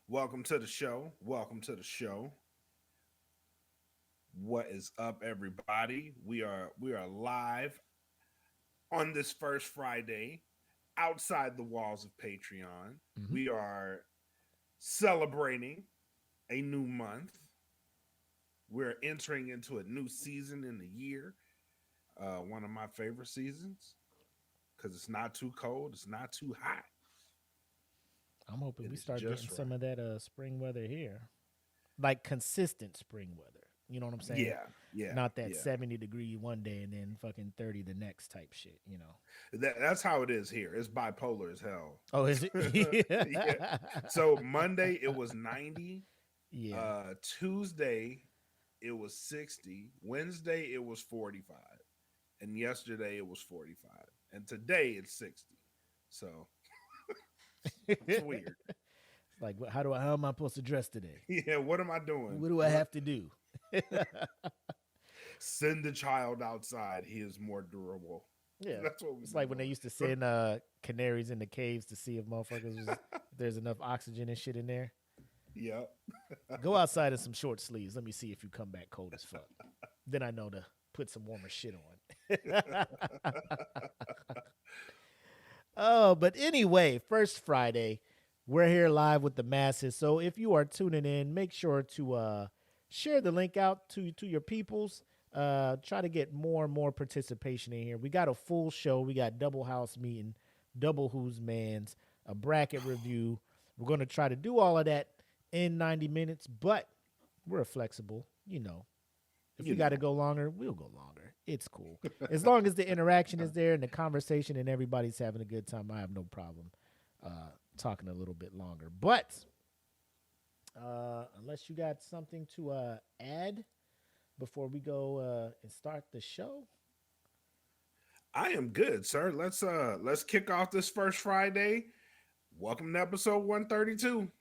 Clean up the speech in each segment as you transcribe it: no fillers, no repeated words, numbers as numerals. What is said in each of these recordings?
Welcome to the show. Welcome to the show. What is up, everybody? We are live on this first Friday outside the walls of Patreon. Mm-hmm. We are celebrating a new month. We're entering into a new season in the year. One of my favorite seasons because it's not too cold, it's not too hot. I'm hoping It we is start getting just right. some of that spring weather here, like consistent spring weather. You know what I'm saying? Yeah, yeah, Not that yeah. 70-degree one day and then fucking 30 the next type shit. That's how it is here. It's bipolar as hell. Oh, is it? Yeah. So Monday it was 90. Yeah. Tuesday it was 60. Wednesday it was 45. And yesterday it was 45. And today it's 60. So it's weird. Like, how am I supposed to dress today? Yeah, what am I doing? What do I have to do? Send the child outside. He is more durable. Yeah. That's what we've It's been like when they doing. used to But send canaries in the caves to see if if there's enough oxygen and shit in there. yeah. Go outside in some short sleeves. Let me see if you come back cold as fuck. Then I know to put some warmer shit on. Oh, but anyway, first Friday, we're here live with the masses. So if you are tuning in, make sure to share the link out to your peoples. Try to get more and more participation in here. We got a full show. We got double house meeting, double who's man's, a bracket review. We're going to try to do all of that in 90 minutes, but we're flexible. If we you got to know. go longer, we'll go longer. It's cool. As long as the interaction is there and the conversation and everybody's having a good time, I have no problem talking a little bit longer. But unless you got something to add before we go and start the show. I am good, sir. Let's kick off this first Friday. Welcome to episode 132.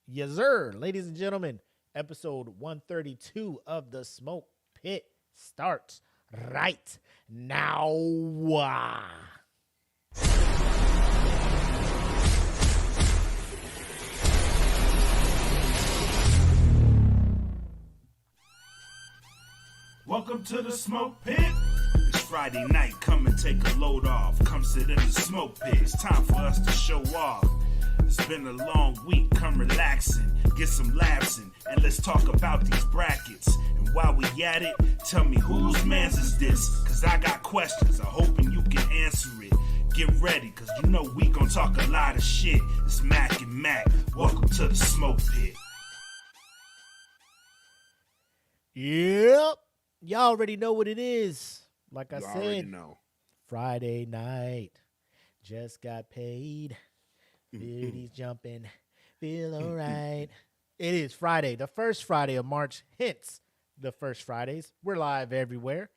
Yes, sir. Ladies and gentlemen, episode 132 of the Smoke Pit starts right now. Welcome to the smoke pit. It's Friday night, come and take a load off. Come sit in the smoke pit. It's time for us to show off. It's been a long week, come relaxing, get some laughs in, and let's talk about these brackets. And while we at it, tell me whose man's is this? Cause I got questions, I'm hoping you can answer it. Get ready, cause you know we gon' talk a lot of shit. It's Mac and Mac, welcome to the smoke pit. Yep. Y'all already know what it is. Like I You already said, know. Friday night. Just got paid. Booty's jumping. Feel alright. It is Friday, the first Friday of March. Hence, the first Fridays. We're live everywhere.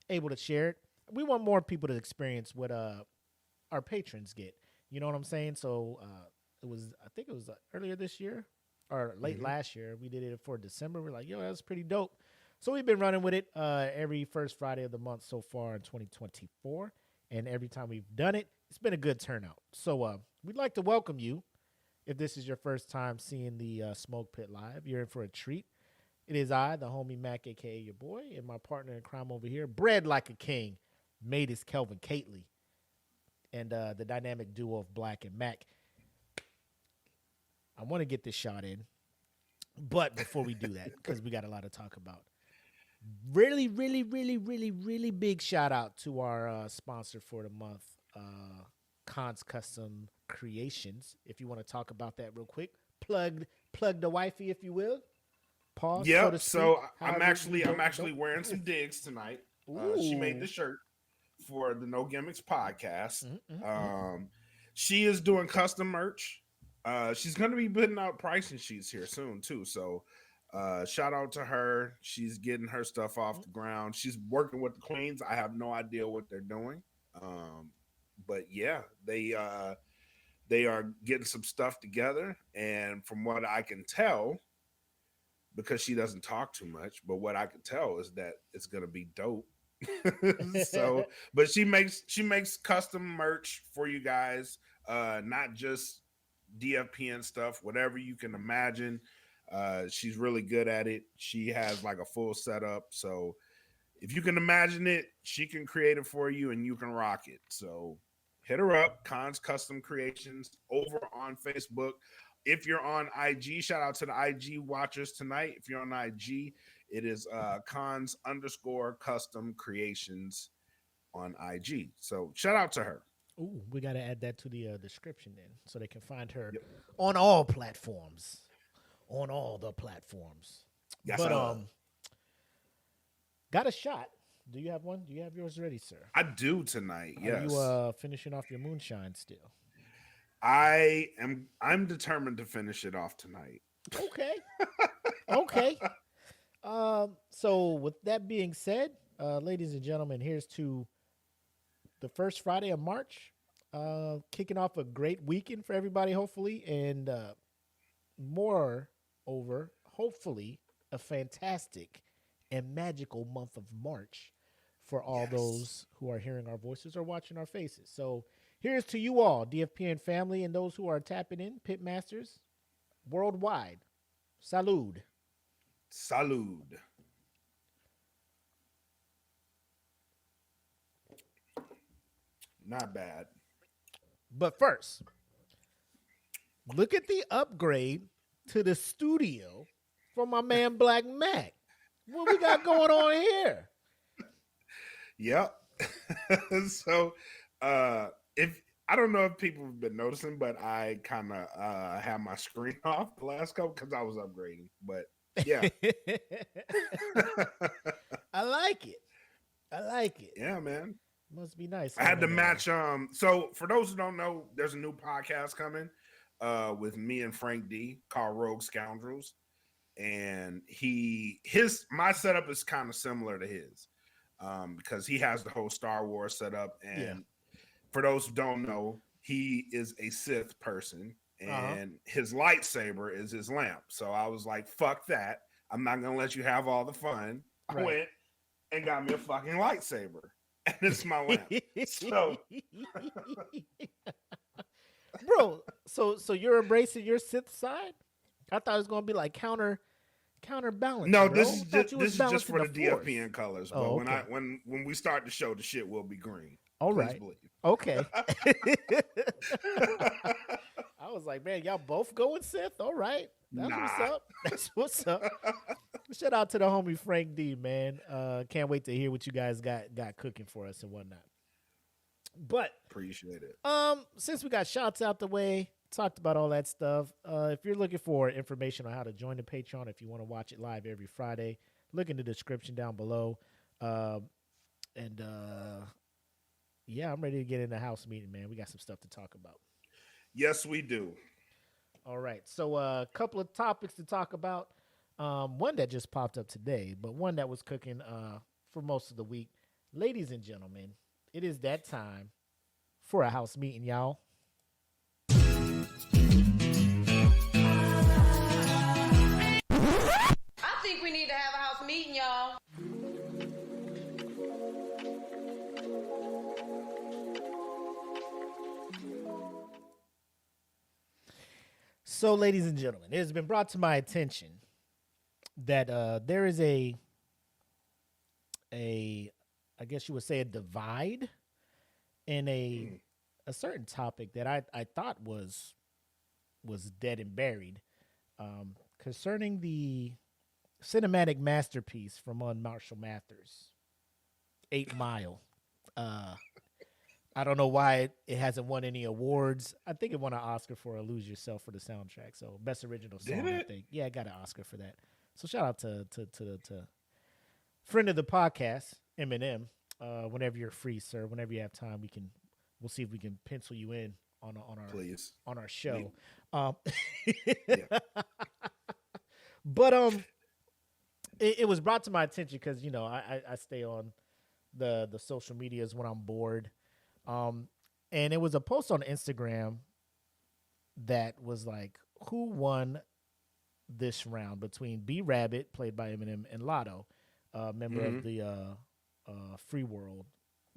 Able to share it. We want more people to experience what our patrons get. You know what I'm saying? So I think it was earlier this year or late last year. We did it for December. We're like, yo, that's pretty dope. So we've been running with it every first Friday of the month so far in 2024. And every time we've done it, it's been a good turnout. So we'd like to welcome you. If this is your first time seeing the Smoke Pit live, you're in for a treat. It is I, the homie Mac, a.k.a. your boy, and my partner in crime over here, bred like a king, made is Kelvin Cately, and the dynamic duo of Black and Mac. I want to get this shot in, but before we do that, because we got a lot to talk about, really, really, really, really, really big shout out to our sponsor for the month, Khan's Custom Creations. If you want to talk about that real quick, plug the wifey, if you will. Pause. Yep. So I'm however you actually don't. wearing some digs tonight. She made the Ooh. shirt for the No Gimmicks podcast. Mm, mm, mm. She is doing custom merch. She's going to be putting out pricing sheets here soon too. So shout out to her. She's getting her stuff off the ground. She's working with the Queens. I have no idea what they're doing. But yeah, they are getting some stuff together. And from what I can tell, because she doesn't talk too much, but what I can tell is that it's gonna be dope. So, but she makes custom merch for you guys, not just DFPN stuff, whatever you can imagine. She's really good at it. She has like a full setup. So if you can imagine it, she can create it for you and you can rock it. So hit her up, Cons Custom Creations, over on Facebook. If you're on IG, shout out to the IG watchers tonight. If you're on IG, it is cons_custom creations on IG. So shout out to her. Ooh, we got to add that to the description then, so they can find her Yep. on all platforms. On all the platforms. Yes, but got a shot. Do you have one? Do you have yours ready, sir? I do tonight. Yes. Are you finishing off your moonshine still? I'm determined to finish it off tonight. Okay. Okay. So with that being said, ladies and gentlemen, here's to the first Friday of March, kicking off a great weekend for everybody, hopefully, and moreover, hopefully, a fantastic and magical month of March for all those who are hearing our voices or watching our faces. So here's to you all, DFPN family, and those who are tapping in, Pitmasters, worldwide. Salud. Salud. Not bad. But first, look at the upgrade to the studio from my man Black Mac. What we got going on here? Yep. So if I don't know if people have been noticing, but I kind of have my screen off the last couple because I was upgrading. But yeah. I like it. I like it. Yeah, man. Must be nice. I had to match. So for those who don't know, there's a new podcast coming with me and Frank D called Rogue Scoundrels, and my setup is kind of similar to his because he has the whole Star Wars setup, and for those who don't know, he is a Sith person, and his lightsaber is his lamp. So I was like, "Fuck that! I'm not gonna let you have all the fun." I went and got me a fucking lightsaber. And it's my lamp. So, bro, so you're embracing your Sith side? I thought it was gonna be like counterbalance. No, bro. this is just for the Force. DFPN colors. But when we start the show, the shit will be green. All Please right. believe. Okay. I was like, man, y'all both going Sith? All right. That's what's up. That's what's up. Shout out to the homie Frank D, man. Can't wait to hear what you guys got cooking for us and whatnot. But appreciate it. Since we got shots out the way, talked about all that stuff. If you're looking for information on how to join the Patreon, if you want to watch it live every Friday, look in the description down below. Yeah, I'm ready to get in the house meeting, man. We got some stuff to talk about. Yes, we do. All right. So a couple of topics to talk about. One that just popped up today, but one that was cooking for most of the week. Ladies and gentlemen, it is that time for a house meeting, y'all. I think we need to have a house meeting, y'all. So, ladies and gentlemen, it has been brought to my attention that there is a I guess you would say a divide in a certain topic that I thought was dead and buried concerning the cinematic masterpiece from Marshall Mathers, 8 Mile. I don't know why it hasn't won any awards. I think it won an Oscar for Lose Yourself for the soundtrack. So best original song, I think. Yeah, I got an Oscar for that. So shout out to friend of the podcast, Eminem. Whenever you're free, sir, whenever you have time, we'll see if we can pencil you in on our show. But it was brought to my attention because I stay on the social medias when I'm bored. And it was a post on Instagram that was like, who won this round between B Rabbit, played by Eminem, and Lotto, member of the Free World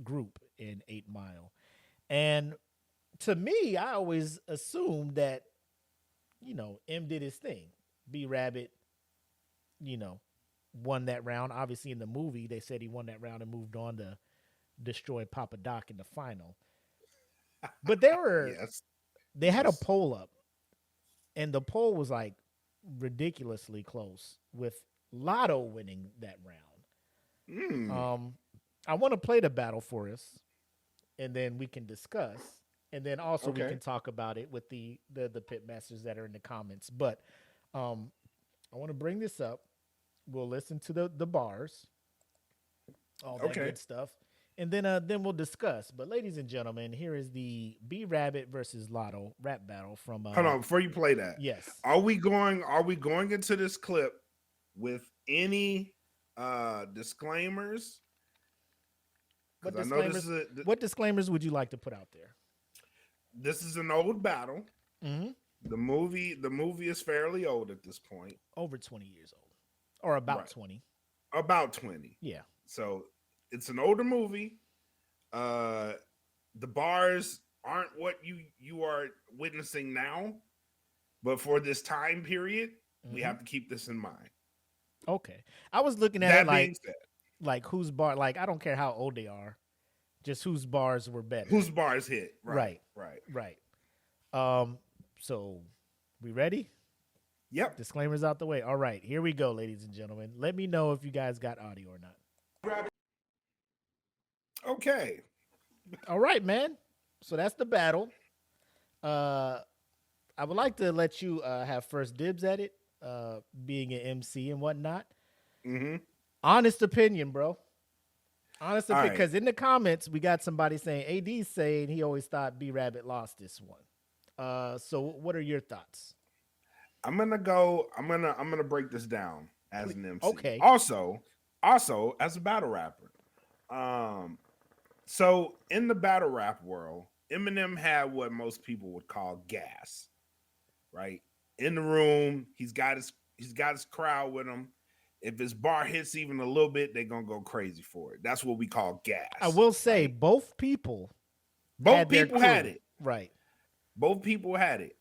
group in 8 Mile. And to me, I always assumed that M did his thing. B Rabbit, won that round. Obviously, in the movie, they said he won that round and moved on to destroy Papa Doc in the final. But Yes. they had a poll up, and the poll was like ridiculously close with Lotto winning that round. I want to play the battle for us, and then we can discuss, and then also we can talk about it with the Pitmasters that are in the comments. But I want to bring this up. We'll listen to the bars, all that good stuff, and then we'll discuss. But ladies and gentlemen, here is the B Rabbit versus Lotto rap battle from. Hold on, before you play that, yes, are we going into this clip with any disclaimers? What disclaimers would you like to put out there? This is an old battle. Mm-hmm. The movie is fairly old at this point. Over 20 years old. Or about 20. About 20. Yeah. So it's an older movie. The bars aren't what you are witnessing now, but for this time period, we have to keep this in mind. Okay. I was looking at it like whose bar, like I don't care how old they are, just whose bars were better. Whose bars hit. Right. So we ready? Yep. Disclaimers out the way. All right, here we go, ladies and gentlemen. Let me know if you guys got audio or not. Okay. All right, man. So that's the battle. I would like to let you have first dibs at it, being an MC and whatnot. Mm-hmm. Honest opinion, bro. Honest opinion, right. because in the comments we got somebody saying AD saying he always thought B Rabbit lost this one. So what are your thoughts? I'm gonna break this down as an MC. Okay. Also as a battle rapper. So in the battle rap world, Eminem had what most people would call gas. Right? In the room, he's got his crowd with him. If his bar hits even a little bit, they're gonna go crazy for it. That's what we call gas. I will say both people had it. Right. Both people had it.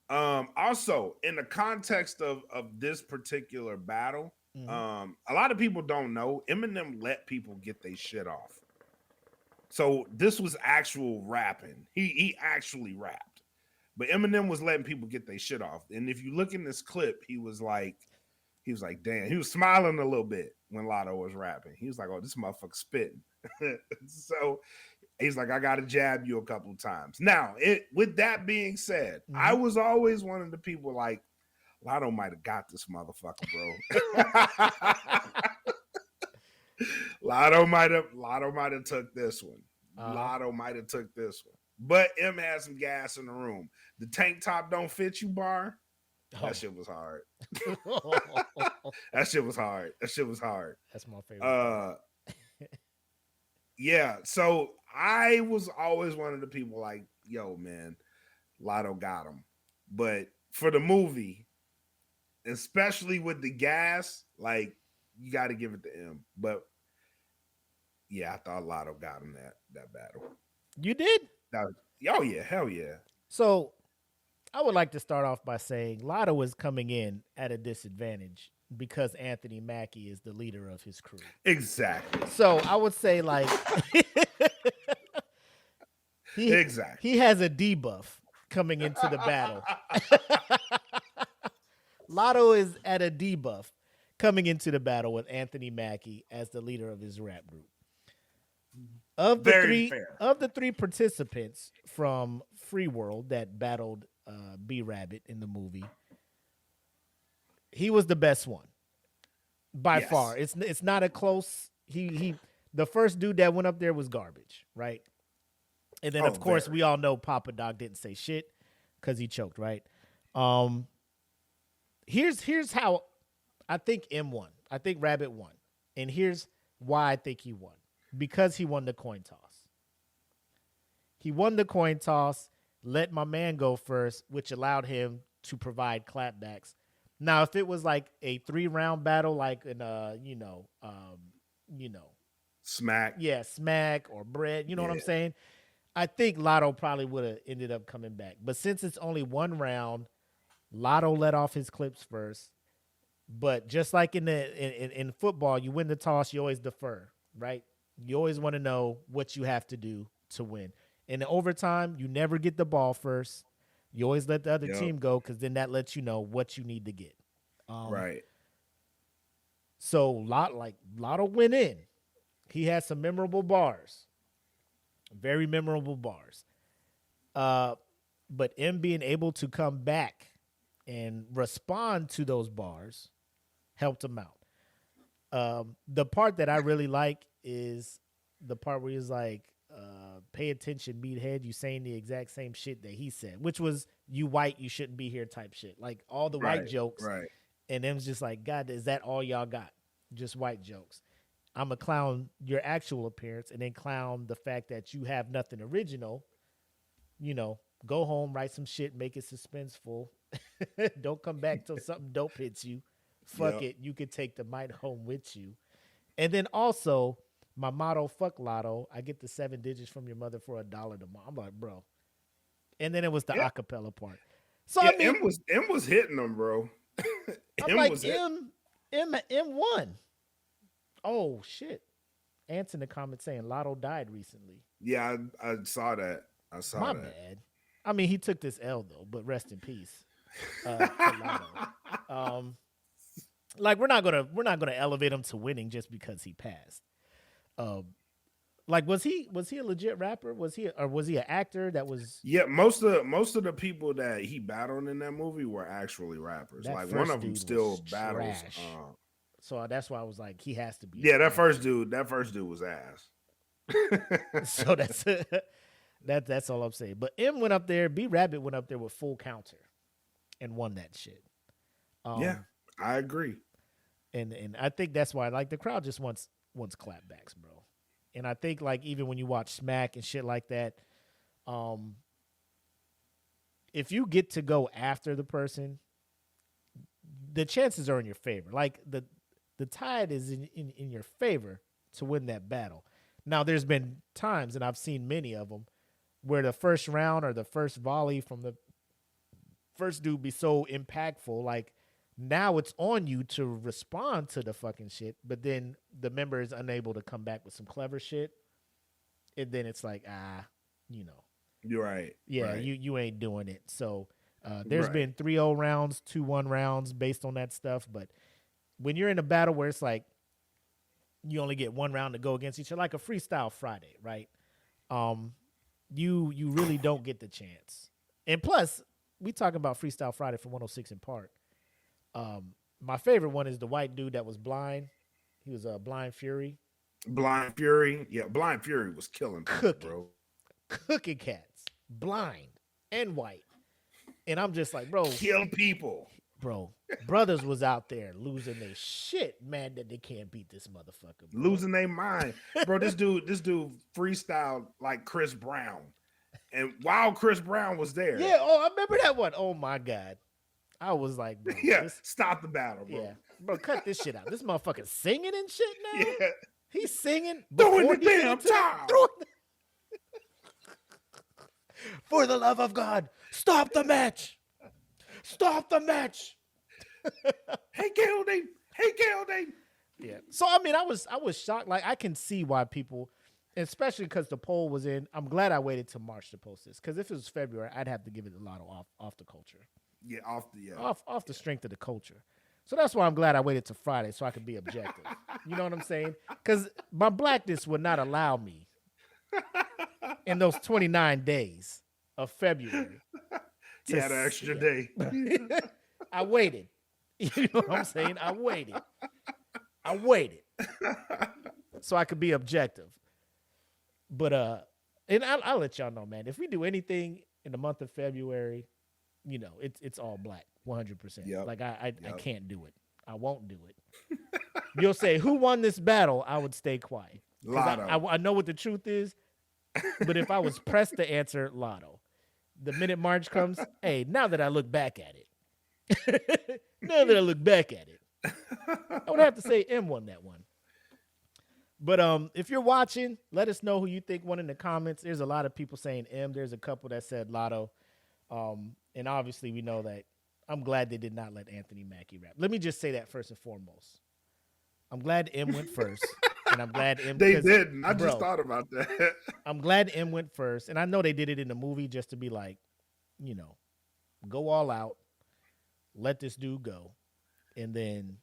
Also, in the context of this particular battle, a lot of people don't know Eminem let people get their shit off. So this was actual rapping. He actually rapped. But Eminem was letting people get their shit off. And if you look in this clip, he was like, damn, he was smiling a little bit when Lotto was rapping. He was like, oh, this motherfucker spitting. So he's like, I got to jab you a couple of times. Now, with that being said, I was always one of the people like, Lotto might have got this motherfucker, bro. Lotto might have took this one. Lotto might have took this one. But M had some gas in the room. The tank top don't fit you bar. That shit was hard. That shit was hard. That's my favorite. Yeah. So I was always one of the people like, yo, man, Lotto got him. But for the movie, especially with the gas, like you got to give it to M. But yeah, I thought Lotto got him that battle. You did? Oh yeah, hell yeah. So I would like to start off by saying Lotto is coming in at a disadvantage because Anthony Mackie is the leader of his crew. Exactly. So I would say like he has a debuff coming into the battle. Lotto is at a debuff coming into the battle with Anthony Mackie as the leader of his rap group. Of the three participants from Free World that battled B Rabbit in the movie, he was the best one by far. It's not a close. He the first dude that went up there was garbage, right? And then of course we all know Papa Doc didn't say shit because he choked, right? Here's how I think M won. I think Rabbit won, and here's why I think he won. Because he won the coin toss. He won the coin toss, let my man go first, which allowed him to provide clapbacks. Now, if it was like a 3-round battle, like in Smack. Yeah, Smack or Bread, you know what I'm saying? I think Lotto probably would have ended up coming back. But since it's only 1 round, Lotto let off his clips first. But just like in football, you win the toss, you always defer, right? You always want to know what you have to do to win. In the overtime, you never get the ball first. You always let the other team go because then that lets you know what you need to get. Right. So Lotto went in. He had some memorable bars. Very memorable bars. But M being able to come back and respond to those bars helped him out. The part that I really like is the part where he's like, pay attention, meathead, you saying the exact same shit that he said, which was, you white, you shouldn't be here type shit. Like all the white jokes. Right. And M's just like, God, is that all y'all got? Just white jokes. I'm a clown your actual appearance and then clown the fact that you have nothing original. You know, go home, write some shit, make it suspenseful. Don't come back till something dope hits you. Fuck it. You could take the mic home with you. And then also, my motto, fuck Lotto. I get the 7 digits from your mother for $1 tomorrow. I'm like, bro. And then it was the acapella part. So I mean, M was hitting them, bro. I'm like, M won. Oh shit. Ant's in the comments saying Lotto died recently. Yeah, I saw that. My bad. I mean, he took this L though, but rest in peace. To Lotto. Like we're not gonna elevate him to winning just because he passed. Like was he a legit rapper? Was he an actor that was? Yeah, most of the people that he battled in that movie were actually rappers. Like one of them still battles. So that's why I was like, he has to be. Yeah, that first dude was ass. So that's all I'm saying. But M went up there, B Rabbit went up there with full counter and won that shit. Yeah, I agree. And I think that's why like the crowd just wants clapbacks, bro. And I think like even when you watch Smack and shit like that, if you get to go after the person, the chances are in your favor. Like the tide is in your favor to win that battle. Now there's been times, and I've seen many of them, where the first round or the first volley from the first dude be so impactful, like now it's on you to respond to the fucking shit, but then the member is unable to come back with some clever shit, and then it's like, you know. You're right. Yeah, right. You ain't doing it. So there's been 3-0 rounds, 2-1 rounds based on that stuff, but when you're in a battle where it's like you only get one round to go against each other, like a freestyle Friday, right? You really don't get the chance. And plus, we talking about Freestyle Friday from 106 in Park. My favorite one is the white dude that was blind. He was a Blind Fury. Blind Fury. Yeah, Blind Fury was killing people, bro. Cooking cats. Blind and white. And I'm just like, bro. Kill people. Bro, brothers was out there losing their shit, mad that they can't beat this motherfucker. Bro. Losing their mind. Bro, this dude freestyled like Chris Brown. And while Chris Brown was there. Yeah, I remember that one. Oh my God. I was like, bro, stop the battle, bro. Yeah. Bro, cut this shit out. This motherfucker singing and shit now? Yeah. He's singing. Throwing the damn towel. For the love of God, stop the match. Stop the match. He killed him. Yeah. So I mean, I was shocked. Like I can see why people, especially because the poll was in. I'm glad I waited till March to post this, because if it was February, I'd have to give it a lot off the culture. Yeah, off the strength of the culture. So that's why I'm glad I waited till Friday so I could be objective. You know what I'm saying? Because my blackness would not allow me in those 29 days of February. You had an extra day. I waited. You know what I'm saying? I waited. So I could be objective. But and I'll let y'all know, man. If we do anything in the month of February, you know, it's all black, 100%. Yep. Like I can't do it. I won't do it. You'll say, who won this battle? I would stay quiet. Lotto. I know what the truth is, but if I was pressed to answer, Lotto. The minute March comes, hey, now that I look back at it, I would have to say M won that one. But if you're watching, let us know who you think won in the comments. There's a lot of people saying M. There's a couple that said Lotto. And obviously we know that I'm glad they did not let Anthony Mackie rap. Let me just say that first and foremost. I'm glad M went first, and I'm glad M. They didn't. I bro, just thought about that. I'm glad M went first, and I know they did it in the movie just to be like, you know, go all out, let this dude go, and then,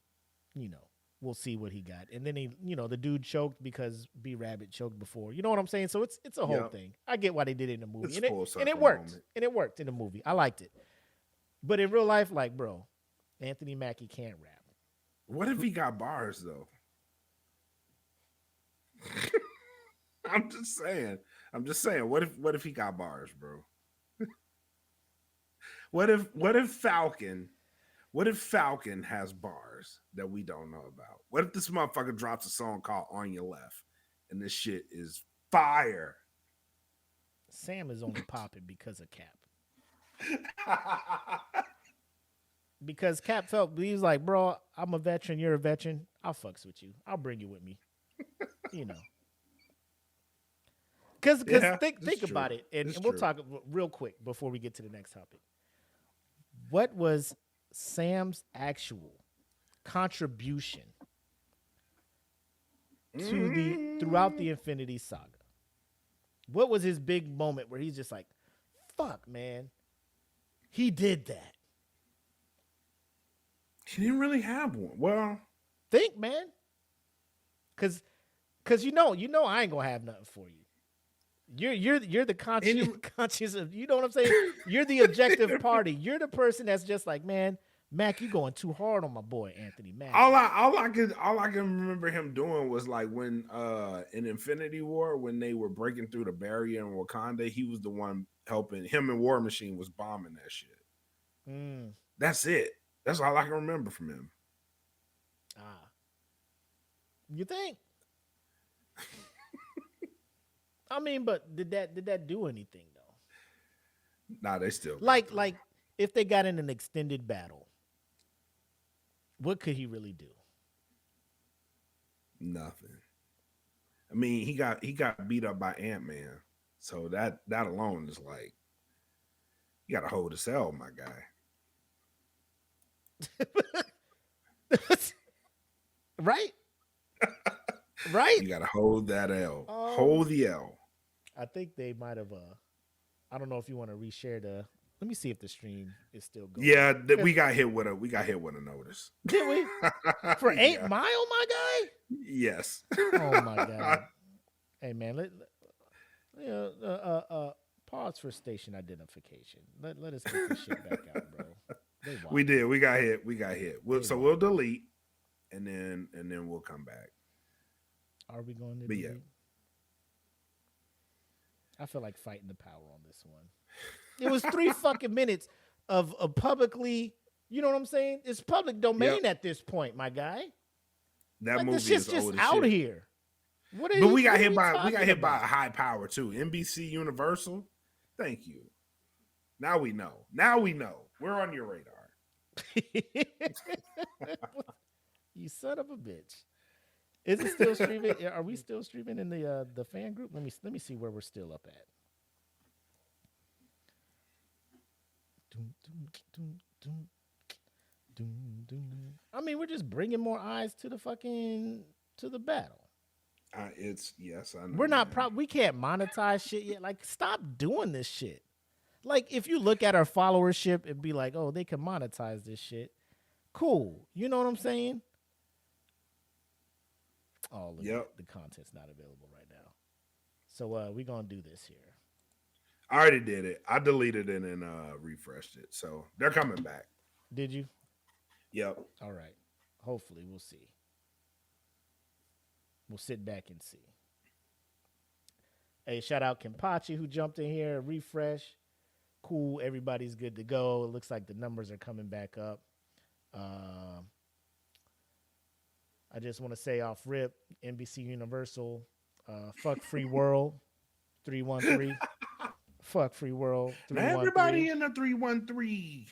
you know, we'll see what he got. And then he, you know, the dude choked because B Rabbit choked before. You know what I'm saying? So it's a whole thing. I get why they did it in the movie, and it worked. Moment. And it worked in the movie. I liked it. But in real life, like, bro, Anthony Mackie can't rap. What if he got bars though? I'm just saying. What if he got bars, bro? What if Falcon has bars that we don't know about? What if this motherfucker drops a song called On Your Left and this shit is fire? Sam is only popping because of Cap. Because Cap felt, he was like, bro, I'm a veteran, you're a veteran. I'll fucks with you. I'll bring you with me. You know. Because think about it, and we'll talk real quick before we get to the next topic. What was Sam's actual contribution to throughout the Infinity Saga? What was his big moment where he's just like, fuck, man, he did that? He didn't really have one. Well, think, man, because you know I ain't gonna have nothing for you. You're the conscious of, you know what I'm saying? You're the objective party. You're the person that's just like, man, Mac, you going too hard on my boy Anthony Mac. All I can remember him doing was like when in Infinity War, when they were breaking through the barrier in Wakanda, he was the one helping. Him and War Machine was bombing that shit. That's it. That's all I can remember from him. You think? I mean, but did that do anything though? Nah, they still like if they got in an extended battle, what could he really do? Nothing. I mean, he got beat up by Ant-Man, so that alone is like, you got to hold his L, my guy. Right? Right? You got to hold that L. Hold the L. I think they might have. I don't know if you want to reshare the. Let me see if the stream is still going. Yeah, we got hit with a notice. Did we? For 8 Mile, my guy? Yes. Oh my God. Hey man, pause for station identification. Let us get this shit back out, bro. We did. We got hit. So we'll delete, and then we'll come back. Are we going to? But delete? Yeah. I feel like fighting the power on this one. It was 3 fucking minutes of publicly, you know what I'm saying? It's public domain at this point, my guy. That like, movie this shit's is just old as out shit. here. But we got hit by a high power too. NBC Universal. Thank you. Now we know. We're on your radar. You son of a bitch. Is it still streaming? Are we still streaming in the fan group? Let me see where we're still up at. I mean, we're just bringing more eyes to the battle. It's yes, I know. We're not we can't monetize shit yet. Like, stop doing this shit. Like, if you look at our followership and be like, oh, they can monetize this shit. Cool. You know what I'm saying? Oh, look, the content's not available right now. So we're going to do this here. I already did it. I deleted it and refreshed it. So they're coming back. Did you? Yep. All right. Hopefully, we'll see. We'll sit back and see. Hey, shout out Kempachi who jumped in here. Refresh. Cool. Everybody's good to go. It looks like the numbers are coming back up. I just want to say off rip, NBC Universal, fuck Free World, 313. Fuck Free World, 313. Everybody in the 313.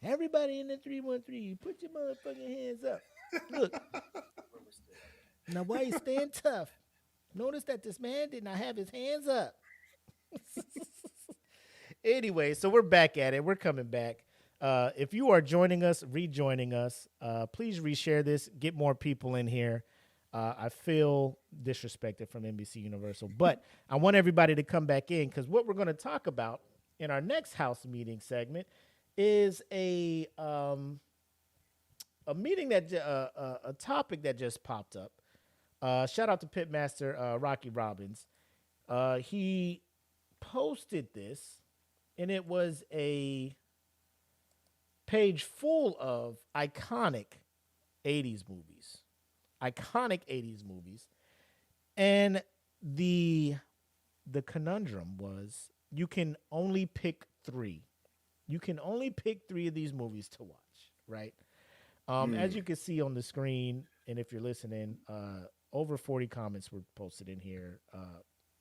Everybody in the 313, put your motherfucking hands up. Look. Now, why you staying tough? Notice that this man did not have his hands up. Anyway, so we're back at it. We're coming back. If you are joining us, rejoining us, please reshare this. Get more people in here. I feel disrespected from NBC Universal, but I want everybody to come back in because what we're going to talk about in our next house meeting segment is a meeting that a topic that just popped up. Shout out to Pitmaster Rocky Robbins. He posted this, and it was a page full of iconic 80s movies. Iconic 80s movies. And the conundrum was you can only pick 3. You can only pick 3 of these movies to watch, right? As you can see on the screen, and if you're listening, over 40 comments were posted in here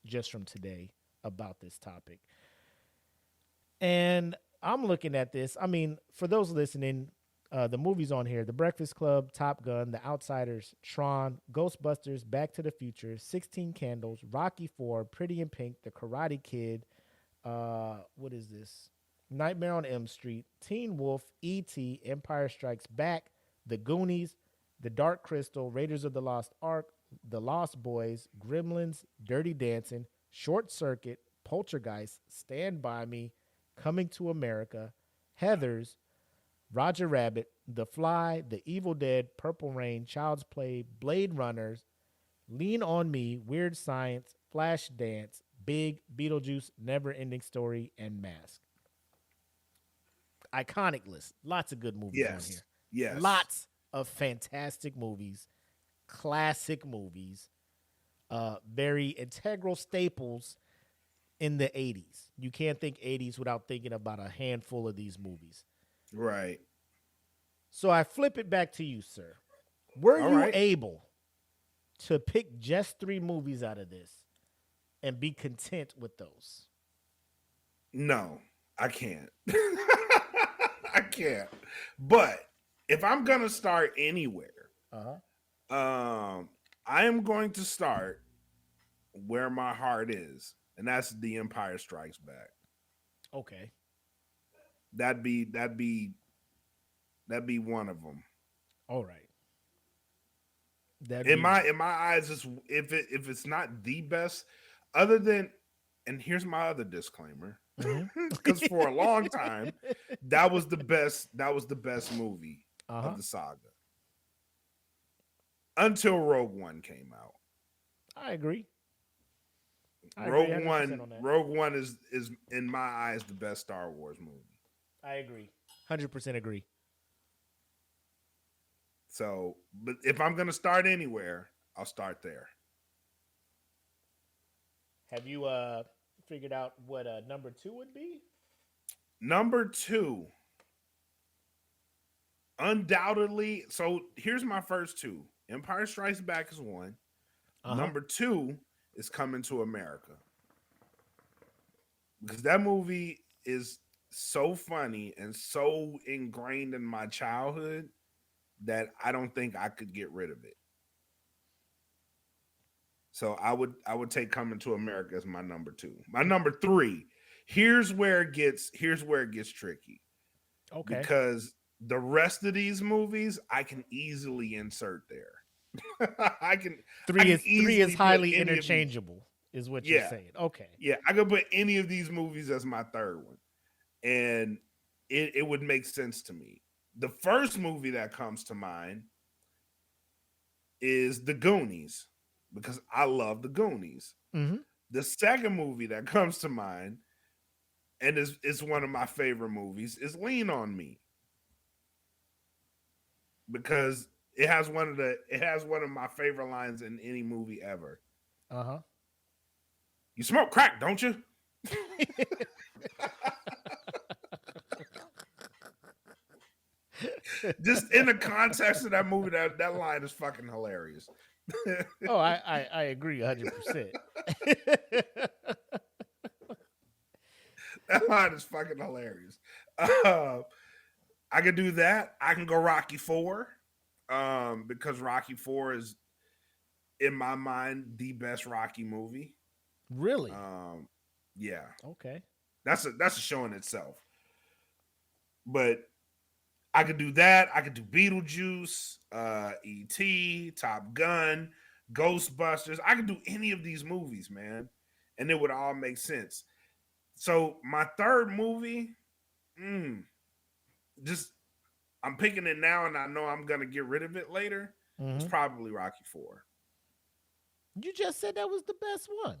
just from today about this topic. And I'm looking at this. I mean, for those listening, the movies on here: The Breakfast Club, Top Gun, The Outsiders, Tron, Ghostbusters, Back to the Future, 16 Candles, Rocky IV, Pretty in Pink, The Karate Kid, what is this? Nightmare on Elm Street, Teen Wolf, E.T., Empire Strikes Back, The Goonies, The Dark Crystal, Raiders of the Lost Ark, The Lost Boys, Gremlins, Dirty Dancing, Short Circuit, Poltergeist, Stand By Me, Coming to America, Heathers, Roger Rabbit, The Fly, The Evil Dead, Purple Rain, Child's Play, Blade Runners, Lean on Me, Weird Science, Flashdance, Big, Beetlejuice, Never Ending Story, and Mask. Iconic list. Lots of good movies on here. Yes. Lots of fantastic movies, classic movies, very integral staples in the 80s. You can't think 80s without thinking about a handful of these movies. Right. So I flip it back to you, sir. Were you able to pick just 3 movies out of this and be content with those? No, I can't. I can't. But if I'm going to start anywhere, I am going to start where my heart is, and that's The Empire Strikes Back. Okay. That'd be one of them. All right. In my eyes, if it's not the best, other than, and here's my other disclaimer, because for a long time that was the best movie of the saga until Rogue One came out. I agree. Rogue One is in my eyes the best Star Wars movie. I agree. 100% agree. So, but if I'm going to start anywhere, I'll start there. Have you figured out what number 2 would be? Number 2, undoubtedly. So here's my first 2. Empire Strikes Back is 1. Number 2 is Coming to America. Because that movie is so funny and so ingrained in my childhood that I don't think I could get rid of it. So I would take Coming to America as my number 2. My number 3. Here's where it gets tricky. Okay. Because the rest of these movies I can easily insert there. I can 3 is highly interchangeable is what you're saying. Okay. Yeah, I could put any of these movies as my third one. And it would make sense to me. The first movie that comes to mind is The Goonies, because I love The Goonies. Mm-hmm. The second movie that comes to mind, and is one of my favorite movies, is Lean on Me, because it has one of my favorite lines in any movie ever. You smoke crack, don't you? Just in the context of that movie, that line is fucking hilarious. Oh, I agree 100%. That line is fucking hilarious. I could do that. I can go Rocky IV, because Rocky IV is, in my mind, the best Rocky movie. Really? Yeah. Okay. That's a show in itself. But I could do that. I could do Beetlejuice, E.T., Top Gun, Ghostbusters. I could do any of these movies, man, and it would all make sense. So my third movie, just I'm picking it now, and I know I'm gonna get rid of it later. It's probably Rocky IV. You just said that was the best one.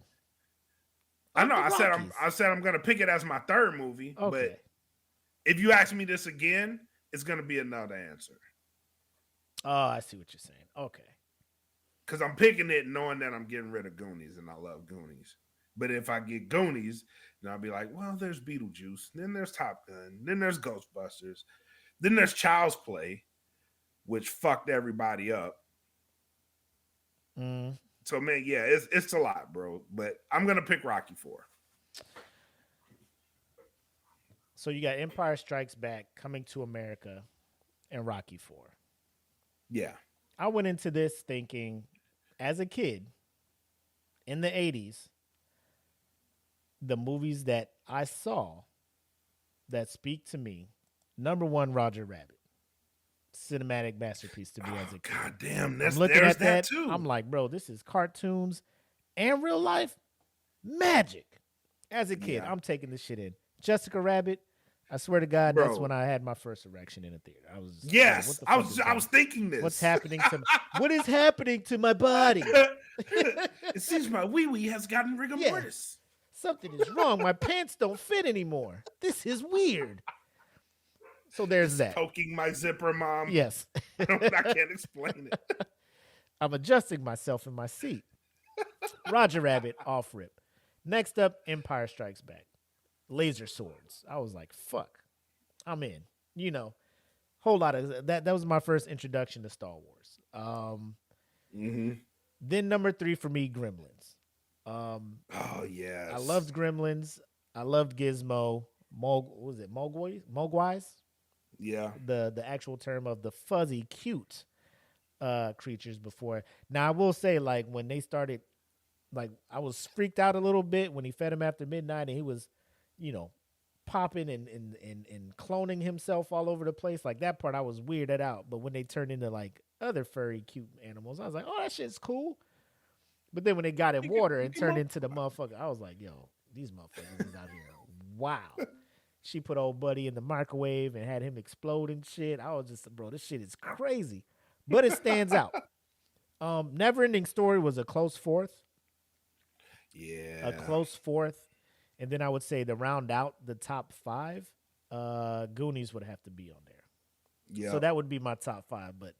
I know. I said I'm gonna pick it as my third movie. Okay. But if you ask me this again, it's gonna be another answer. Oh, I see what you're saying. Okay. Because I'm picking it knowing that I'm getting rid of Goonies, and I love Goonies. But if I get Goonies, then I'll be like, well, there's Beetlejuice, then there's Top Gun, then there's Ghostbusters, then there's Child's Play, which fucked everybody up. So man, yeah, it's a lot, bro. But I'm gonna pick Rocky IV. So you got Empire Strikes Back, Coming to America, and Rocky IV. Yeah. I went into this thinking, as a kid, in the 80s, the movies that I saw that speak to me, number one, Roger Rabbit. Cinematic masterpiece to me as a kid. God damn, I'm looking at that too. I'm like, bro, this is cartoons and real life magic. As a kid, I'm taking this shit in. Jessica Rabbit, I swear to God, Bro. that's when I had my first erection in a theater. I was Yes, I was thinking this. What's happening to what is happening to my body? It seems my wee-wee has gotten rigor mortis. Something is wrong. My pants don't fit anymore. This is weird. So there's that. Poking my zipper, Mom. Yes. I can't explain it. I'm adjusting myself in my seat. Roger Rabbit, off rip. Next up, Empire Strikes Back. Laser swords. I was like, fuck. I'm in. You know, whole lot of that. That was my first introduction to Star Wars. Then number 3 for me, Gremlins. Oh, yes. I loved Gremlins. I loved Gizmo. Mogwais? Yeah. The actual term of the fuzzy, cute creatures before. Now, I will say, like, when they started, like, I was freaked out a little bit when he fed him after midnight and he was, you know, popping and cloning himself all over the place. Like, that part I was weirded out. But when they turned into, like, other furry, cute animals, I was like, oh, that shit's cool. But then when they got in water and turned into the motherfucker, I was like, yo, these motherfuckers is out here. Wow. She put old buddy in the microwave and had him explode and shit. I was just, bro, this shit is crazy. But it stands out. Neverending Story was a close fourth. Yeah. A close fourth. And then I would say to round out the top 5, Goonies would have to be on there. Yeah. So that would be my top 5. But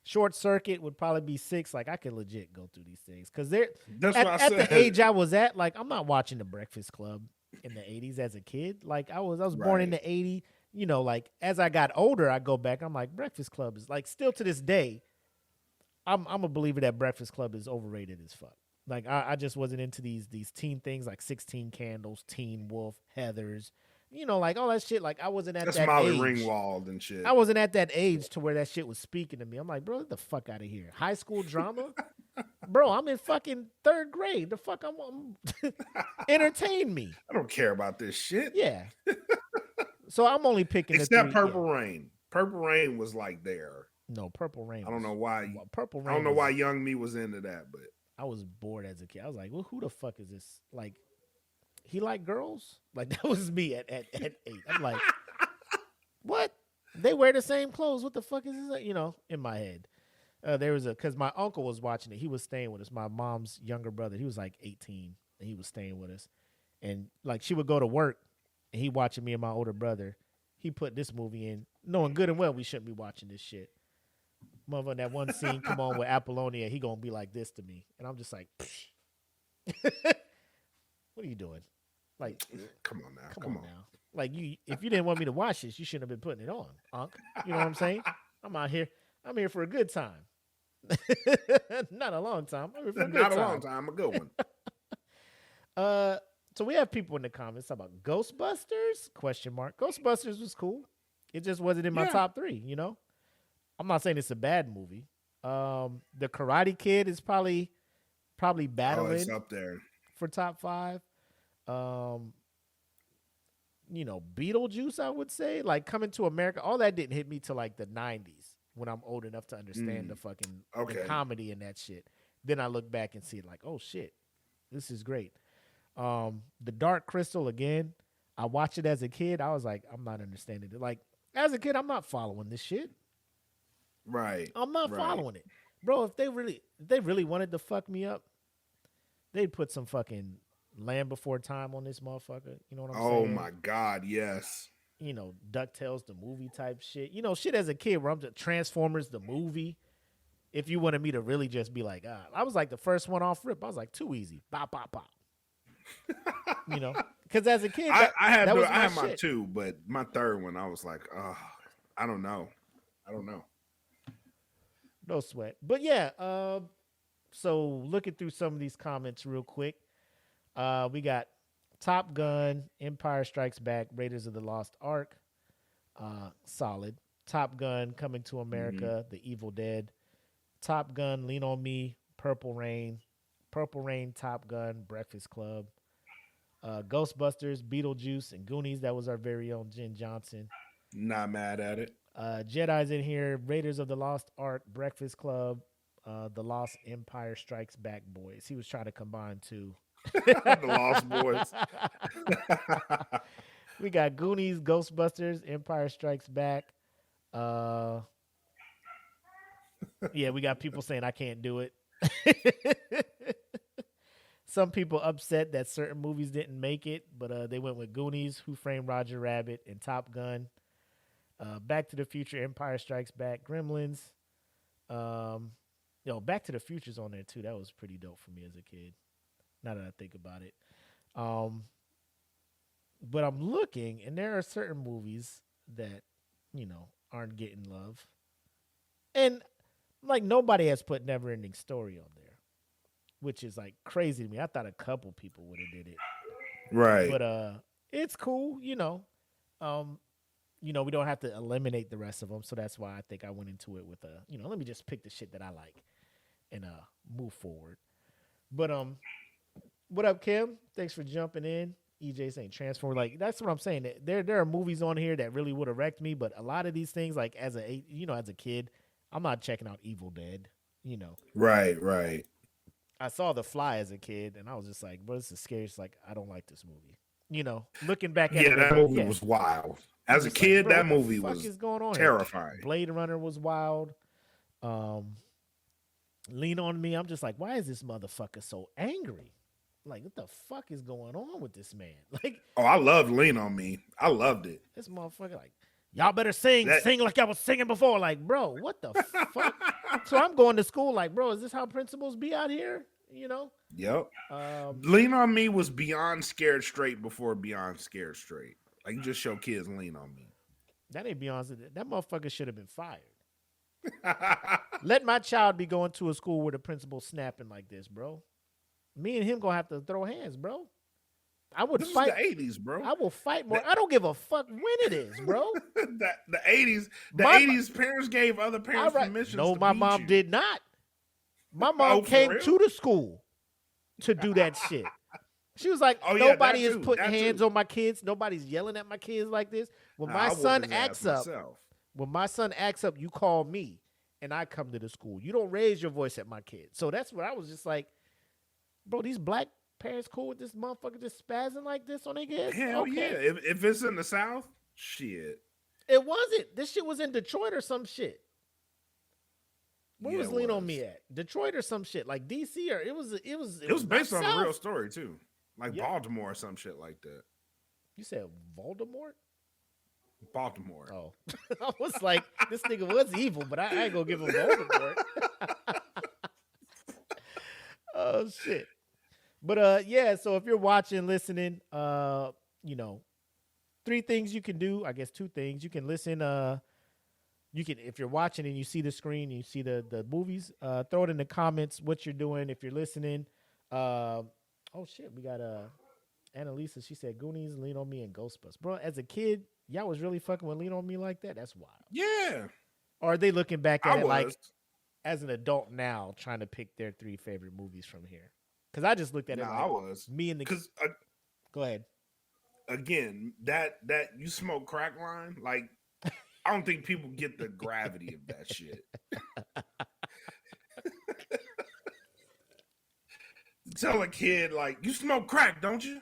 Short Circuit would probably be 6. Like, I could legit go through these things. Because at the age I was at, like, I'm not watching The Breakfast Club in the 80s as a kid. Like, I was born in the 80s. You know, like, as I got older, I go back, I'm like, Breakfast Club is, like, still to this day, I'm a believer that Breakfast Club is overrated as fuck. Like, I just wasn't into these teen things like 16 Candles, Teen Wolf, Heathers, you know, like all that shit. Like, I wasn't at that Molly age. Ringwald and shit. I wasn't at that age to where that shit was speaking to me. I'm like, bro, get the fuck out of here. High school drama? Bro, I'm in fucking 3rd grade. The fuck I'm entertain me. I don't care about this shit. Yeah. So I'm only picking except Purple Rain. Purple Rain was like there. No, Purple Rain. I don't know why. Purple Rain. I don't know why young me was into that, but I was bored as a kid. I was like, well, who the fuck is this? Like, he like girls? Like, that was me at 8. I'm like, what? They wear the same clothes. What the fuck is this? You know, in my head. There was because my uncle was watching it. He was staying with us. My mom's younger brother. He was like 18 and he was staying with us. And like, she would go to work and he watching me and my older brother. He put this movie in, knowing good and well we shouldn't be watching this shit. Motherfucker, that one scene come on with Apollonia, he gonna be like this to me, and I'm just like, what are you doing? Like, come on now. Like, if you didn't want me to watch this, you shouldn't have been putting it on, Unc. You know what I'm saying? I'm here for a good time, not a long time. I'm here for a good time. Not a long time, a good one. So we have people in the comments talking about Ghostbusters? ? Ghostbusters was cool. It just wasn't in my top 3. You know. I'm not saying it's a bad movie. The Karate Kid is probably battling it's up there for top 5. Beetlejuice, I would say, like Coming to America, all that didn't hit me till like the 90s when I'm old enough to understand the comedy and that shit. Then I look back and see like, oh shit, this is great. The Dark Crystal, again, I watched it as a kid. I was like, I'm not understanding it. Like, as a kid, I'm not following this shit. Right. I'm not following it. Bro, if they really wanted to fuck me up, they'd put some fucking Land Before Time on this motherfucker. You know what I'm saying? Oh my God, yes. DuckTales, the movie type shit. Shit as a kid where I'm just Transformers, the movie. If you wanted me to really just be like, I was like the first one off rip. I was like, too easy. Bop, bop, bop. Because as a kid, I had my two, but my third one, I was like, I don't know. No sweat. But yeah, so looking through some of these comments real quick, we got Top Gun, Empire Strikes Back, Raiders of the Lost Ark, solid. Top Gun, Coming to America, The Evil Dead, Top Gun, Lean on Me, Purple Rain, Top Gun, Breakfast Club, Ghostbusters, Beetlejuice, and Goonies. That was our very own Jen Johnson. Not mad at it. Jedi's in here, Raiders of the Lost Ark, Breakfast Club, The Lost Empire Strikes Back Boys. He was trying to combine two. The Lost Boys. We got Goonies, Ghostbusters, Empire Strikes Back. Yeah, we got people saying I can't do it. Some people upset that certain movies didn't make it, but they went with Goonies, Who Framed Roger Rabbit, and Top Gun. Back to the Future, Empire Strikes Back, Gremlins. Back to the Future's on there too. That was pretty dope for me as a kid. Now that I think about it. But I'm looking, and there are certain movies that, aren't getting love. And, like, nobody has put Never Ending Story on there, which is, like, crazy to me. I thought a couple people would have did it. Right. But it's cool, we don't have to eliminate the rest of them, so that's why I think I went into it with let me just pick the shit that I like and move forward. But what up, Kim? Thanks for jumping in. EJ saying Transform. Like, that's what I'm saying. There are movies on here that really would have wrecked me, but a lot of these things, like as a kid, I'm not checking out Evil Dead. Right. I saw The Fly as a kid, and I was just like, bro, this is scary. It's like, I don't like this movie. Looking back at it. That movie was wild. As a kid, like, that movie was terrifying. Here? Blade Runner was wild. Lean on Me. I'm just like, why is this motherfucker so angry? Like, what the fuck is going on with this man? Like, I loved Lean on Me. I loved it. This motherfucker, like, y'all better sing like I was singing before. Like, bro, what the fuck? So I'm going to school like, bro, is this how principals be out here? Yep. Lean on Me was beyond Scared Straight before Beyond Scared Straight. Like, you just show kids Lean on Me. That ain't Beyonce. That motherfucker should have been fired. Let my child be going to a school where the principal's snapping like this, bro. Me and him gonna have to throw hands, bro. I would fight. This is the 80s, bro. I will fight more. I don't give a fuck when it is, bro. the 80s. The 80s parents gave other parents permission. No, my mom did not. My mom came to the school to do that shit. She was like, nobody is putting hands on my kids. Nobody's yelling at my kids like this. When my son acts up, you call me and I come to the school. You don't raise your voice at my kids. So that's what I was just like, bro, these black parents cool with this motherfucker just spazzing like this on their kids? Hell yeah. If it's in the South, shit. It wasn't. This shit was in Detroit or some shit. Where was Lean on Me at? Detroit or some shit. Like DC or it was based on a real story too. Like Baltimore or some shit like that. You said Voldemort? Baltimore. Oh. I was like, this nigga was evil, but I ain't gonna give him Voldemort. Oh shit. But so if you're watching, listening, 3 things you can do. I guess 2 things. You can listen, you can, if you're watching and you see the screen and you see the movies, throw it in the comments what you're doing if you're listening. Oh shit, we got Annalisa, she said Goonies, Lean on Me, and Ghostbusters. Bro, as a kid, y'all was really fucking with Lean on Me like that? That's wild. Yeah. Or are they looking back at it like as an adult now trying to pick their 3 favorite movies from here? Because I just looked at it like I was. me and the... Because Go ahead. again, that you smoke crack line, like I don't think people get the gravity of that shit. Tell a kid like, you smoke crack, don't you?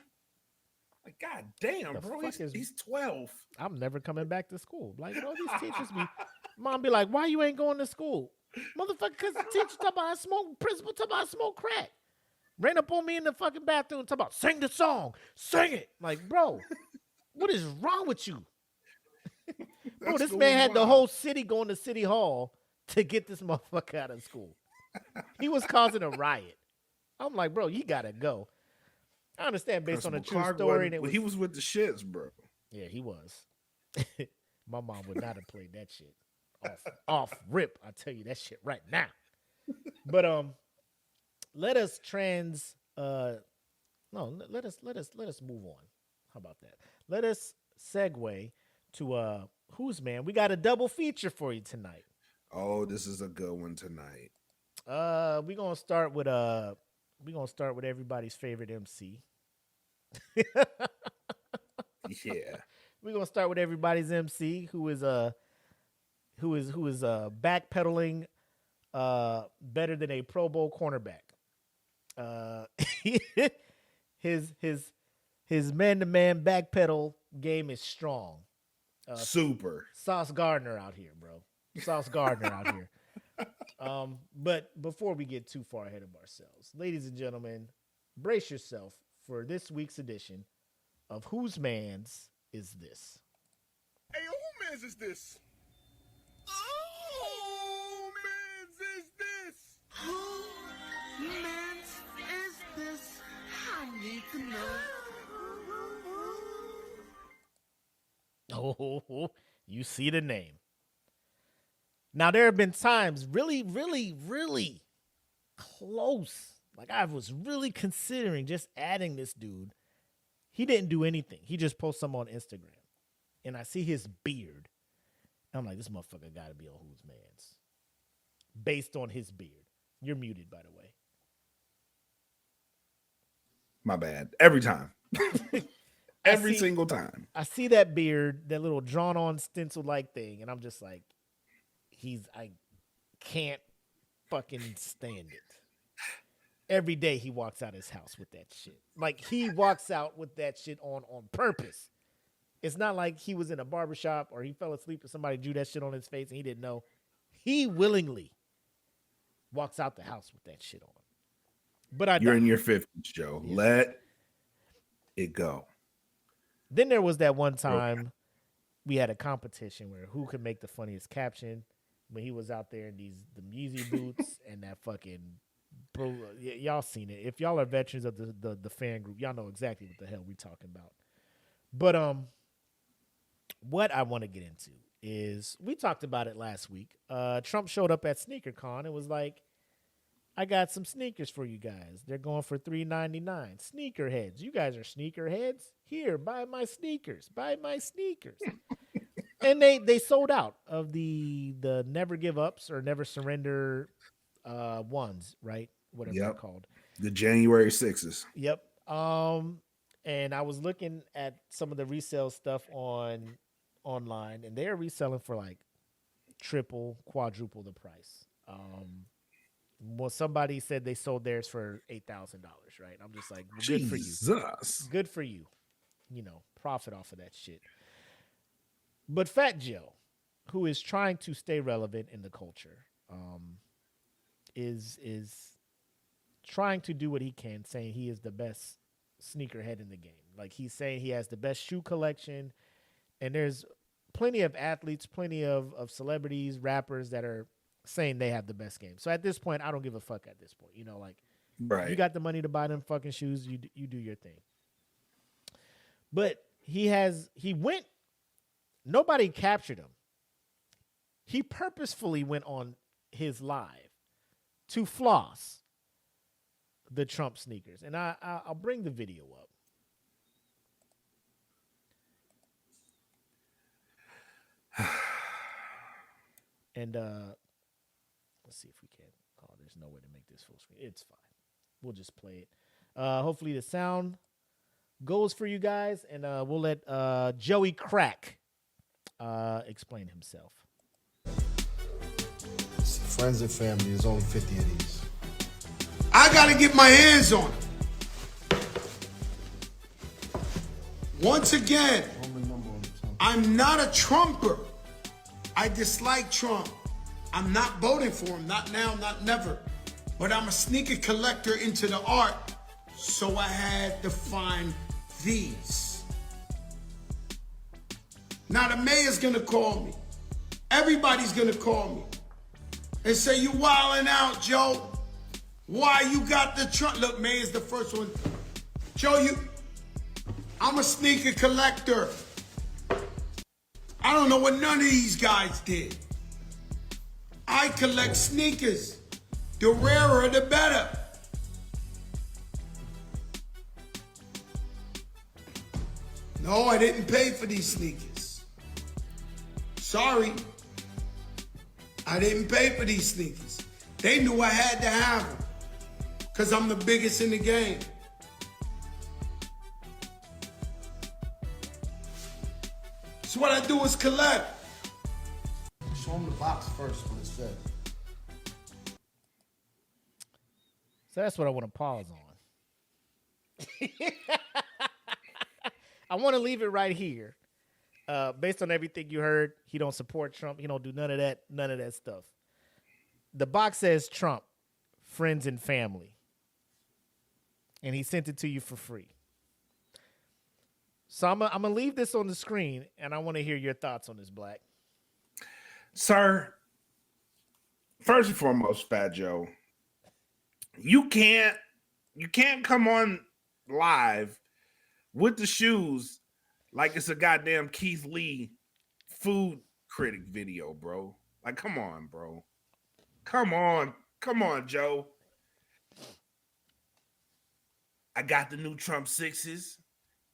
Like, god damn, The bro, fuck is- he's 12. I'm never coming back to school. Like, bro, these teachers be, mom be like, why you ain't going to school? Motherfucker, because the teacher talk about I smoke, principal talk about I smoke crack. Ran up on me in the fucking bathroom, talk about sing the song, sing it. Like, bro, what is wrong with you? Bro, That this school man is had the wild. whole city going to City Hall to get this motherfucker out of school. He was causing a riot. I'm like, bro, you gotta go. I understand based on a Principal true Clark story. And it wasn't- was, he was with the shits, bro. yeah, he was. My mom would not have played that shit off rip. I tell you that shit right now. But let us let us move on. How about that? Let us segue to who's man. We got a double feature for you tonight. Oh, this is a good one tonight. We're gonna start with everybody's favorite MC. Yeah. We're gonna start with everybody's MC, who is backpedaling better than a Pro Bowl cornerback. His man-to-man backpedal game is strong. Super. Sauce Gardner out here, bro. Sauce Gardner out here. But before we get too far ahead of ourselves, ladies and gentlemen, brace yourself for this week's edition of Whose Man's Is This? Hey, who man's is this? Oh, man's is this? Who man's is this? I need to know. Oh, you see the name. Now, there have been times really, really, really close. Like, I was really considering just adding this dude. He didn't do anything. He just posted something on Instagram. And I see his beard. I'm like, this motherfucker got to be on Whose Man's. Based on his beard. You're muted, by the way. My bad. Every time. Every see- single time. I see that beard, that little drawn-on stencil-like thing, and I'm just like, I can't fucking stand it. Every day he walks out his house with that shit. Like, he walks out with that shit on purpose. It's not like he was in a barbershop or he fell asleep and somebody drew that shit on his face and he didn't know. He willingly walks out the house with that shit on. But You're in your 50s, Joe. Yeah. Let it go. Then there was that one time we had a competition where who could make the funniest caption when he was out there in the Yeezy boots and that fucking bro. Y'all seen it. If y'all are veterans of the fan group, y'all know exactly what the hell we talking about. But what I want to get into is we talked about it last week. Trump showed up at SneakerCon and was like, I got some sneakers for you guys. They're going for $3.99. Sneakerheads. You guys are sneakerheads? Here, buy my sneakers. Buy my sneakers. And they sold out of the never give ups or never surrender ones, right? Whatever they're called. The January 6s. Yep. And I was looking at some of the resale stuff online, and they're reselling for like triple, quadruple the price. Well, somebody said they sold theirs for $8,000, right? I'm just like, well, good for you. Jesus. Good for you. You know, profit off of that shit. But Fat Joe, who is trying to stay relevant in the culture, is trying to do what he can, saying he is the best sneakerhead in the game. Like, he's saying he has the best shoe collection, and there's plenty of athletes, plenty of celebrities, rappers that are saying they have the best game. So at this point, I don't give a fuck at this point. You know, like, Right. you got the money to buy them fucking shoes, you do your thing. But he went, nobody captured him. He purposefully went on his live to floss the Trump sneakers. And I'll bring the video up. And let's see if we can. Oh, there's no way to make this full screen. It's fine. We'll just play it. Hopefully the sound goes for you guys, and we'll let Joey Crack explain himself. Friends and family, there's only 50 of these. I gotta get my hands on it. Once again, I'm not a Trumper. I dislike Trump. I'm not voting for him, not now, not never. But I'm a sneaker collector into the art, so I had to find these. Now the mayor's gonna call me. Everybody's gonna call me and say, you wildin' out, Joe. Why you got the Trump? Look, mayor's the first one. Joe, I'm a sneaker collector. I don't know what none of these guys did. I collect sneakers. The rarer, the better. No, I didn't pay for these sneakers. Sorry. I didn't pay for these sneakers. They knew I had to have them because I'm the biggest in the game. So what I do is collect. Show them the box first, what it says. So that's what I want to pause on. I want to leave it right here. Based on everything you heard, he don't support Trump. He don't do none of that stuff. The box says Trump, friends and family. And he sent it to you for free. So I'm going to leave this on the screen, and I want to hear your thoughts on this, Black. Sir, first and foremost, Fat Joe, you can't come on live with the shoes like it's a goddamn Kinsley food critic video, bro. Like, come on, bro. Come on, Joe. I got the new Trump 6s.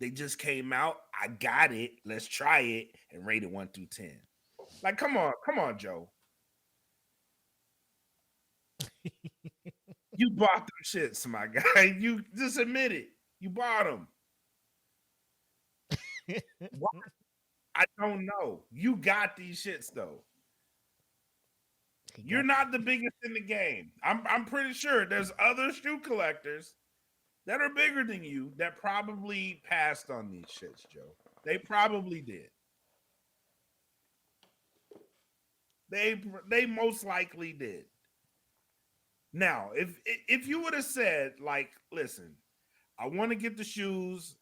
They just came out. I got it. Let's try it and rate it 1 through 10. Like, come on, Joe. You bought them shits, my guy. You just admit it. You bought them. Why? I don't know. You got these shits though. You're not the biggest in the game. I'm pretty sure there's other shoe collectors that are bigger than you that probably passed on these shits, Joe. They probably did. They most likely did. Now, if you would have said, like, listen, I want to get the shoes.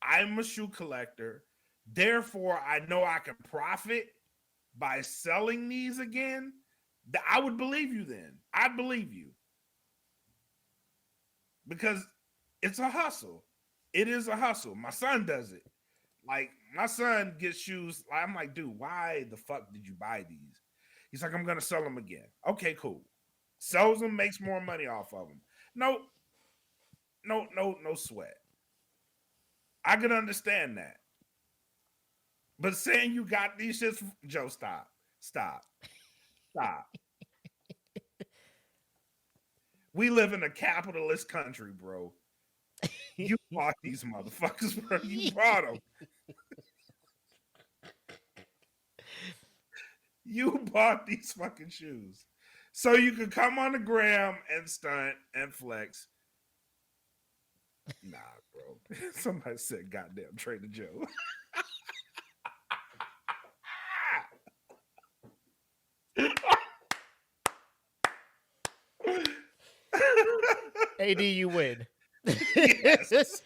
I'm a shoe collector. Therefore, I know I can profit by selling these again. I would believe you then. I'd believe you. Because it's a hustle. It is a hustle. My son does it. Like, my son gets shoes. I'm like, dude, why the fuck did you buy these? He's like, I'm going to sell them again. Okay, cool. Sells them, makes more money off of them. No sweat. I can understand that. But saying you got these shits, Joe, stop. We live in a capitalist country, bro. You bought these motherfuckers, bro. You bought them. You bought these fucking shoes. So you could come on the gram and stunt and flex. Nah, bro. Somebody said goddamn Trader Joe. AD, you win. Yes.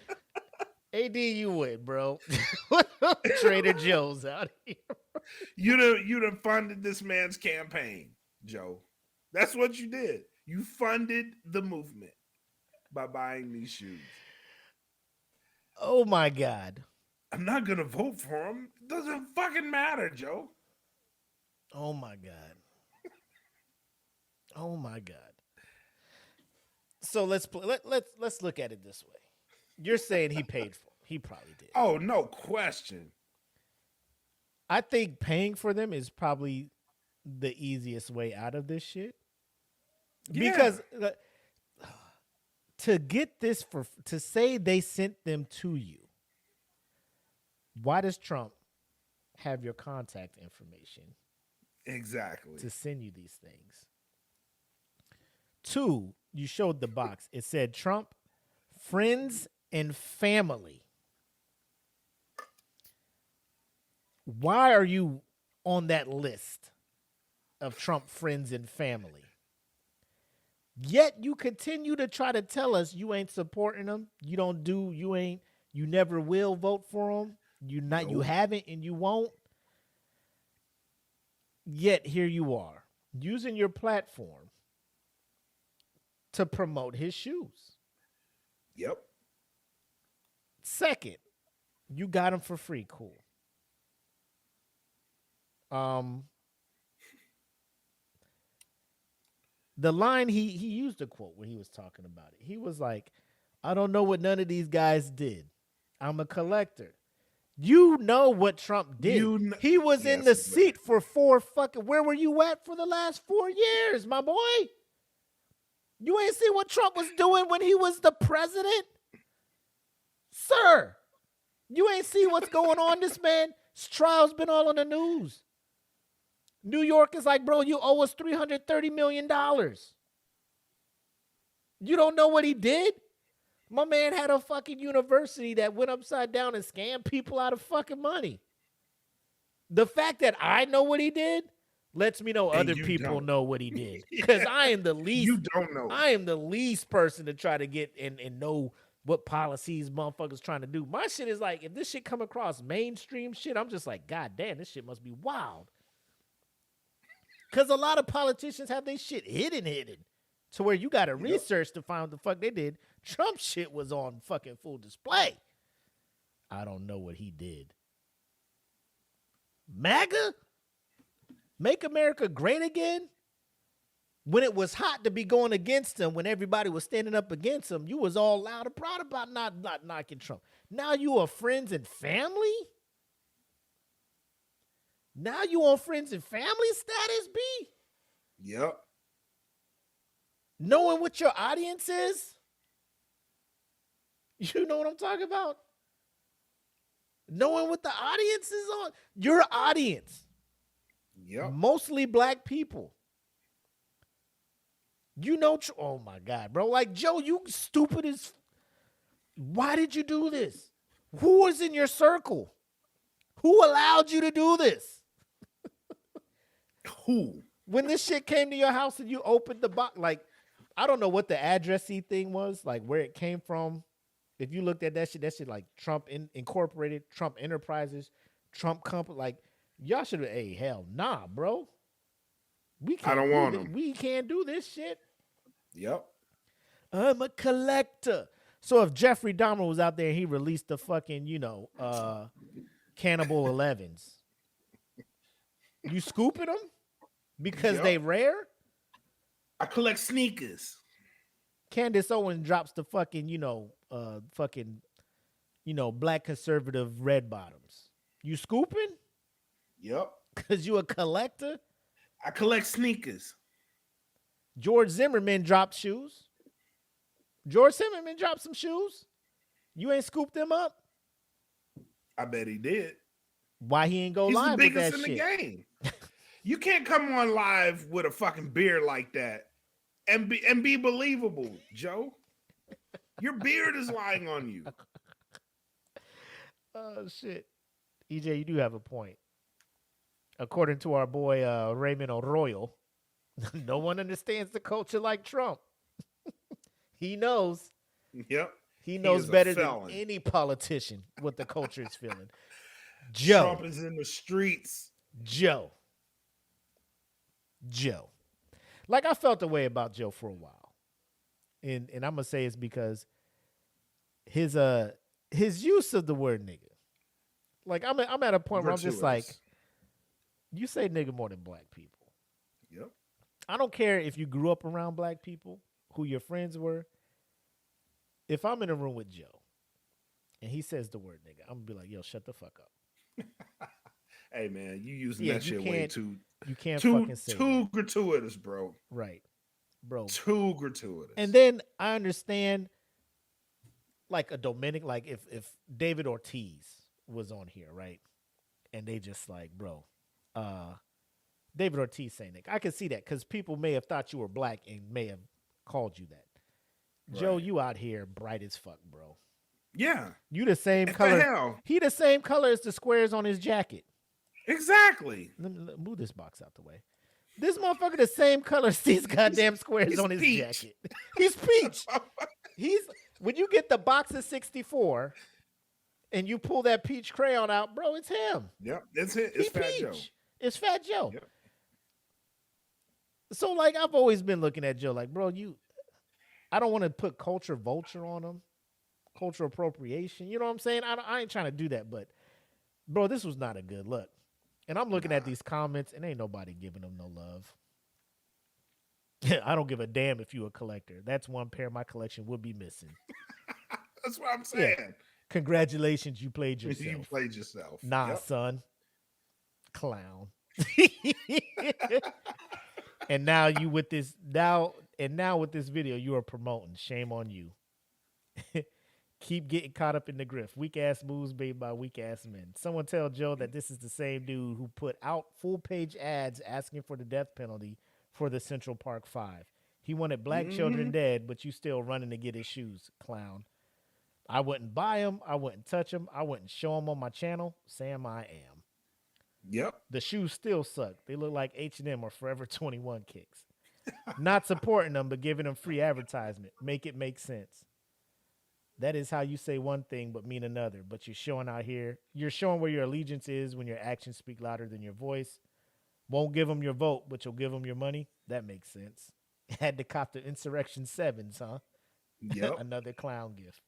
AD, you win, bro. Trader Joe's out here. You'd have funded this man's campaign, Joe. That's what you did. You funded the movement by buying these shoes. Oh my God. I'm not gonna vote for him. It doesn't fucking matter, Joe. Oh my God. Oh my God. So let's look at it this way. You're saying he paid for them. He probably did. Oh, no question. I think paying for them is probably the easiest way out of this shit. Yeah. Because to get this to say they sent them to you Why does Trump have your contact information Exactly. to send you these things? 2, you showed the box. It said Trump, friends and family. Why are you on that list of Trump friends and family? Yet you continue to try to tell us you ain't supporting him. You never will vote for him. You haven't and you won't. Yet here you are, using your platform to promote his shoes. Yep. Second, you got him for free. Cool. The line he used a quote when he was talking about it. He was like, I don't know what none of these guys did. I'm a collector. You know what Trump did. He was in the seat for where were you at for the last 4 years, my boy? You ain't see what Trump was doing when he was the president? Sir, you ain't see what's going on. This man's trial's been all on the news. New York is like, bro, you owe us $330 million. You don't know what he did? My man had a fucking university that went upside down and scammed people out of fucking money. The fact that I know what he did lets me know other people know what he did. Because I am the least. You don't know. I am the least person to try to get and know what policies motherfuckers trying to do. My shit is like, if this shit come across mainstream shit, I'm just like, God damn, this shit must be wild. Because a lot of politicians have their shit hidden to where you got to research to find what the fuck they did. Trump shit was on fucking full display. I don't know what he did. MAGA? Make America great again? When it was hot to be going against him, when everybody was standing up against him, you was all loud and proud about not knocking Trump. Now you are friends and family? Now you on friends and family status, B? Yep. Knowing what your audience is? You know what I'm talking about? Knowing what the audience is on? Your audience. Yep. Mostly black people. You know, oh my God, bro. Like, Joe, you stupid as... Why did you do this? Who was in your circle? Who allowed you to do this? Who? When this shit came to your house and you opened the box, like, I don't know what the addressee thing was, like where it came from. If you looked at that shit like Trump Incorporated, Trump Enterprises, Trump Company, like, y'all should have, hey, hell nah, bro. I don't want them. We can't do this shit. Yep. I'm a collector. So if Jeffrey Dahmer was out there and he released the fucking, Cannibal 11s, you scooping them because they rare? I collect sneakers. Candace Owens drops the fucking, black conservative red bottoms. You scooping? Yep. Because you a collector? I collect sneakers. George Zimmerman dropped shoes. George Zimmerman dropped some shoes. You ain't scooped them up? I bet he did. Why he ain't go He's live the with biggest that in shit? the game. You can't come on live with a fucking beard like that and be believable, Joe. Your beard is lying on you. Oh shit. EJ, you do have a point. According to our boy Raymond Arroyo, no one understands the culture like Trump. He knows. Yep. He knows better than any politician what the culture is feeling. Joe. Trump is in the streets. Joe. Like, I felt the way about Joe for a while. And I'm going to say it's because his use of the word nigga. Like, I'm at a point where I'm just like, you say nigga more than black people. Yep. I don't care if you grew up around black people, who your friends were. If I'm in a room with Joe and he says the word nigga, I'm going to be like, yo, shut the fuck up. Hey, man, you using that shit way too. You can't fucking say too gratuitous, bro. Right. Bro. Too gratuitous. And then I understand, like, a Dominic, like if David Ortiz was on here, right? And they just like, bro, David Ortiz saying it. I can see that because people may have thought you were black and may have called you that. Joe, Right. you out here bright as fuck, bro. Yeah, You the same What the color. hell? He the same color as the squares on his jacket. exactly. Let me move this box out the way. This motherfucker the same color as these goddamn squares he's on his peach. jacket. He's peach. He's when you get the box of 64 and you pull that peach crayon out, bro, it's him. Yep, it's it. It's He Fat peach. Joe. It's Fat Joe. Yep. So like I've always been looking at Joe like, bro, I don't want to put culture vulture on him, cultural appropriation. You know what I'm saying? I ain't trying to do that, but bro, this was not a good look. And I'm looking at these comments, and ain't nobody giving them no love. I don't give a damn if you a collector. That's one pair my collection would be missing. That's what I'm saying. Congratulations, you played yourself. You played yourself. Nah, Yep. son. Clown. And now you with this with this video you are promoting. Shame on you. Keep getting caught up in the grift. Weak ass moves made by weak ass men. Someone tell Joe that this is the same dude who put out full page ads asking for the death penalty for the Central Park 5. He wanted black children dead, but you still running to get his shoes, clown. I wouldn't buy them. I wouldn't touch them. I wouldn't show them on my channel. Sam, I am. Yep. The shoes still suck. They look like H&M or Forever 21 kicks. Not supporting them, but giving them free advertisement. Make it make sense. That is how you say one thing but mean another. But you're showing out here. You're showing where your allegiance is when your actions speak louder than your voice. Won't give them your vote, but you'll give them your money. That makes sense. Had to cop the Insurrection 7s, huh? Yep. Another clown gift.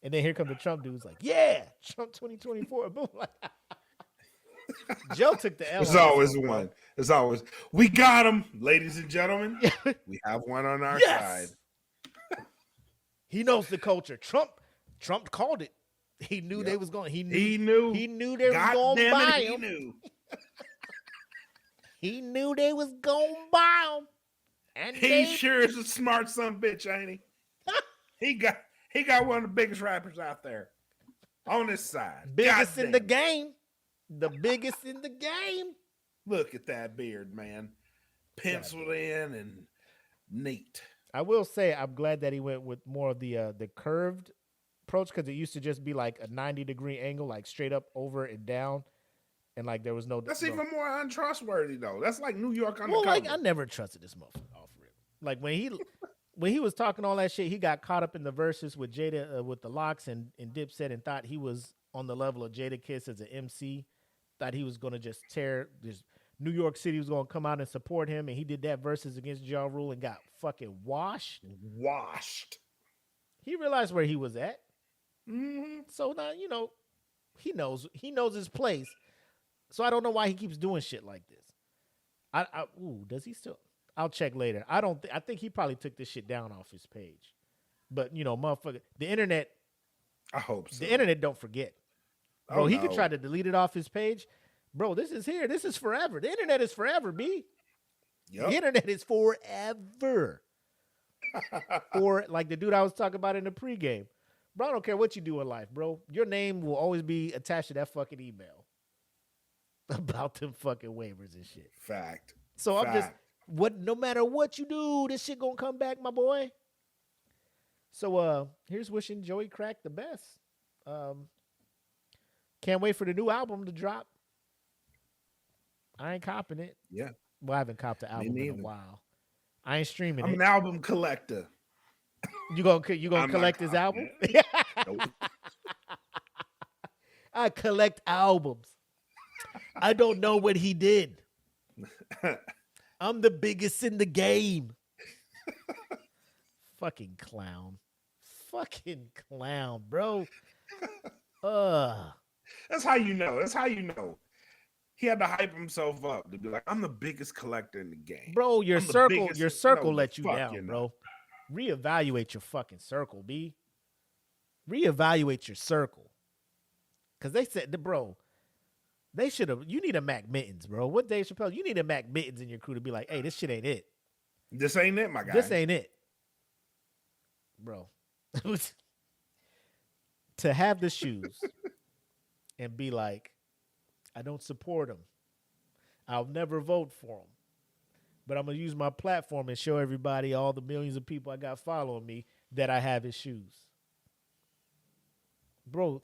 And then here come the Trump dudes like, yeah, Trump 2024. Boom. Joe took the L. There's on this always one, bro. one. There's always. We got him, ladies and gentlemen. We have one on our side. He knows the culture. Trump called it. He knew they was going. He knew. He knew they was God going to damn buy it, he him. knew. He knew they was going to buy him. And He they, sure is a smart son of a bitch, ain't he? He got one of the biggest rappers out there on his side. biggest in the Goddamn. game. The biggest in the game. Look at that beard, man. Penciled in and neat. I will say I'm glad that he went with more of the curved approach because it used to just be like a 90-degree angle, like straight up, over and down, and like there was no. That's no- even more untrustworthy, though. That's like New York Well, undercover. like I never trusted this motherfucker off rip. Like when he was talking all that shit, he got caught up in the verses with Jada with the locks and Dipset and thought he was on the level of Jada Kiss as an MC. Thought he was gonna just tear this. New York City was gonna come out and support him, and he did that verses against Ja Rule and got fucking washed. He realized where he was at. Mm-hmm. So now he knows his place. So I don't know why he keeps doing shit like this. Does he still? I'll check later. I think he probably took this shit down off his page. But motherfucker, the internet. I hope so. The internet don't forget. Bro, Oh, he could no. try to delete it off his page. Bro, this is here. This is forever. The internet is forever, B. Yep. The internet is forever. Or like the dude I was talking about in the pregame. Bro, I don't care what you do in life, bro. Your name will always be attached to that fucking email about them fucking waivers and shit. Fact. So I'm just Fact. no matter what you do, this shit gonna come back, my boy. So here's wishing Joey Crack the best. Can't wait for the new album to drop. I ain't copping it. Yeah. Well, I haven't copped the album in a neither. while. I ain't streaming I'm it. an album collector. You gonna I'm not collect his album? copping Nope. I collect albums. I don't know what he did. I'm the biggest in the game. Fucking clown. Fucking clown, bro. That's how you know. That's how you know. He had to hype himself up to be like, I'm the biggest collector in the game. Bro, your I'm the circle biggest- let No, you fuck down, you, no. bro. Reevaluate your fucking circle, B. Reevaluate your circle. Cause they said, bro, they should have. You need a Mac Mittens, bro. What Dave Chappelle? You need a Mac Mittens in your crew to be like, hey, this shit ain't it. This ain't it, my guy. This ain't it, bro. To have the shoes and be like, I don't support him. I'll never vote for him. But I'm going to use my platform and show everybody, all the millions of people I got following me, that I have his shoes. Bro,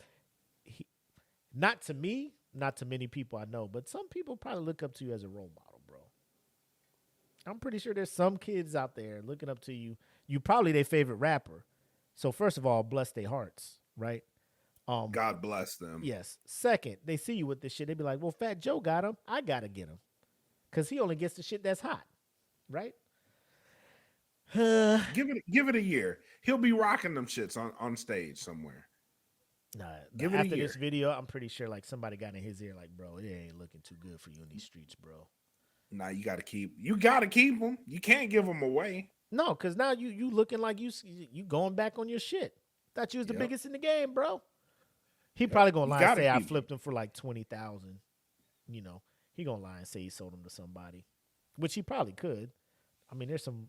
not to me, not to many people I know, but some people probably look up to you as a role model, bro. I'm pretty sure there's some kids out there looking up to you. You probably their favorite rapper. So first of all, bless their hearts, right? God bless them. Yes. Second, they see you with this shit. They be like, well, Fat Joe got him. I got to get him. Because he only gets the shit that's hot, right? Give it a year. He'll be rocking them shits on stage somewhere. Nah, Give it a after year. this video, I'm pretty sure like somebody got in his ear like, bro, it ain't looking too good for you in these streets, bro. Nah, you gotta keep them. You can't give them away. No, because now you looking like you going back on your shit. Thought you was the Yep. biggest in the game, bro. He probably gonna You lie and gotta say I keep flipped him for like 20,000. You know, he gonna lie and say he sold him to somebody, which he probably could. I mean, there's some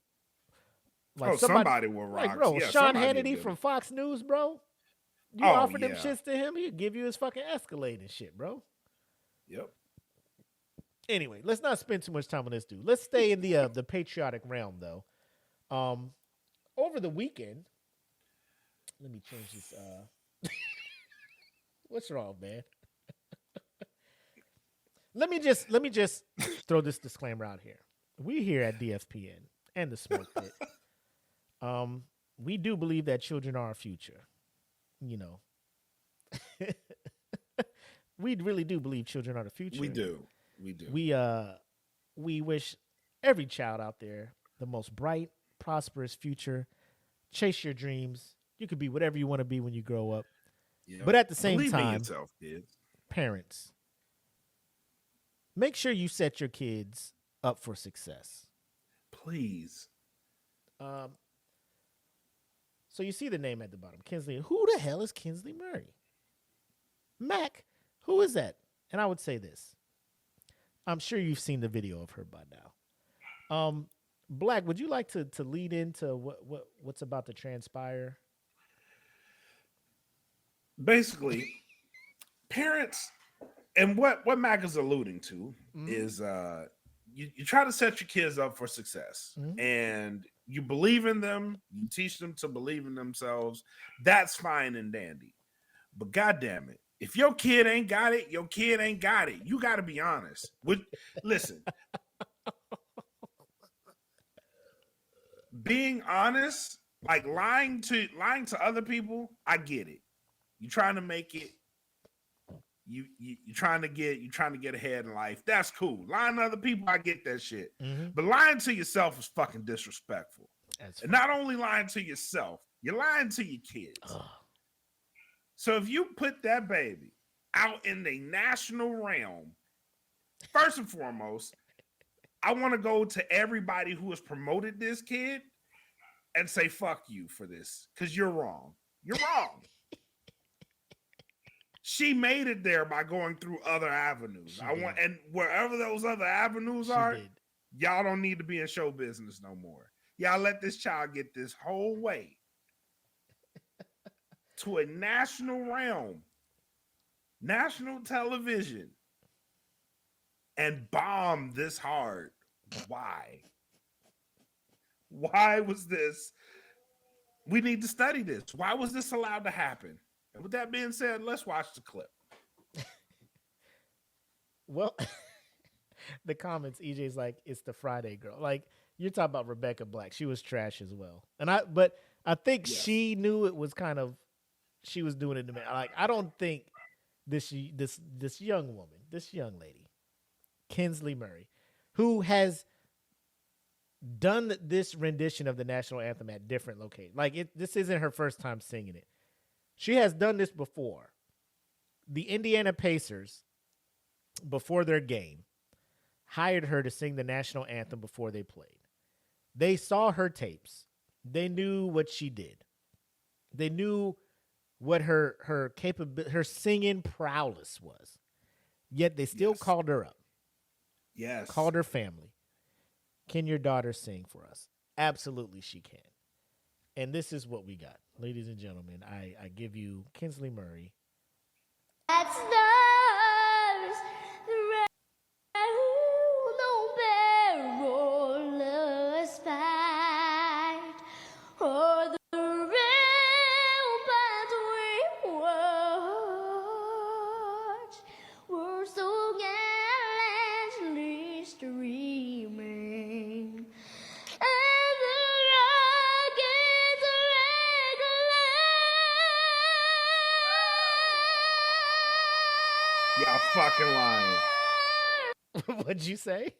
somebody will rock. like, bro, Yeah, Sean somebody Hannity will. from Fox News, bro. You Oh, offered them yeah. shits to him, he'd give you his fucking Escalade and shit, bro. Yep. Anyway, let's not spend too much time on this dude. Let's stay in the patriotic realm, though. Over the weekend, let me change this. What's wrong, man? Let me just throw this disclaimer out here. We here at DFPN and the Smoke Pit, we do believe that children are our future. You know, we really do believe children are the future. We do. We wish every child out there the most bright, prosperous future. Chase your dreams. You could be whatever you want to be when you grow up. Yep. But at the same Believe in time, yourself, kids. parents, make sure you set your kids up for success. Please. So you see the name at the bottom, Kinsley. Who the hell is Kinsley Murray? Mac, who is that? And I would say this. I'm sure you've seen the video of her by now. Black, would you like to lead into what's about to transpire? Basically, parents, and what Mac is alluding to is you try to set your kids up for success, and you believe in them, you teach them to believe in themselves. That's fine and dandy. But goddamn it, if your kid ain't got it, your kid ain't got it. You got to be honest. Listen, being honest, like lying to other people, I get it. You're trying to make it. You're trying to get ahead in life. That's cool. Lying to other people, I get that shit. But lying to yourself is fucking disrespectful. And not only lying to yourself, you're lying to your kids. So if you put that baby out in the national realm, first and foremost, I want to go to everybody who has promoted this kid and say, fuck you for this, because you're wrong. You're wrong. She made it there by going through other avenues. And wherever those other avenues are, y'all don't need to be in show business no more. Y'all let this child get this whole way to a national realm, national television, and bomb this hard. Why? Why was this? We need to study this. Why was this allowed to happen? And with that being said, let's watch the clip. Well, the comments, EJ's like, it's the Friday girl. Like, you're talking about Rebecca Black. She was trash as well. But I think she knew it was kind of, she was doing it to me. Like, I don't think this young woman, this young lady, Kinsley Murray, who has done this rendition of the national anthem at different locations. Like, this isn't her first time singing it. She has done this before. The Indiana Pacers, before their game, hired her to sing the national anthem before they played. They saw her tapes. They knew what she did. They knew what her singing prowess was. Yet they still called her up. Yes. Called her family. Can your daughter sing for us? Absolutely she can. And this is what we got. Ladies and gentlemen, I give you Kinsley Murray. That's the Y'all fucking lying. What'd you say?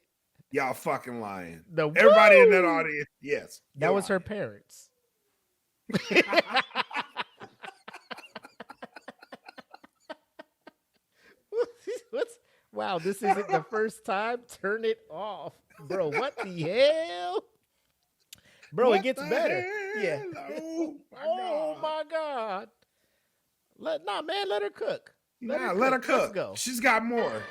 Y'all fucking lying. The Everybody in woo! that audience, yes. That was her parents. Wow, this isn't the first time. Turn it off. Bro, what the hell? Bro, What it gets the better. hell? Yeah. Oh, My God. Let her cook. Let her Let's cook. go. She's got more.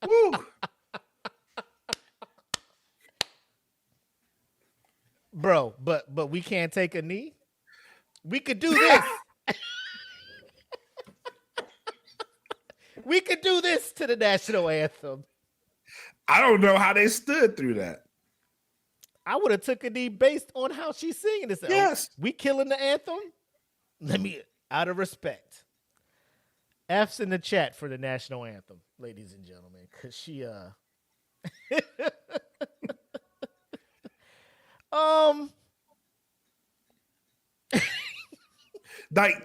Woo. Bro, but we can't take a knee. We could do this. We could do this to the national anthem. I don't know how they stood through that. I would have took a knee based on how she's singing this. Yes. We killing the anthem? Out of respect. F's in the chat for the national anthem, ladies and gentlemen, because she like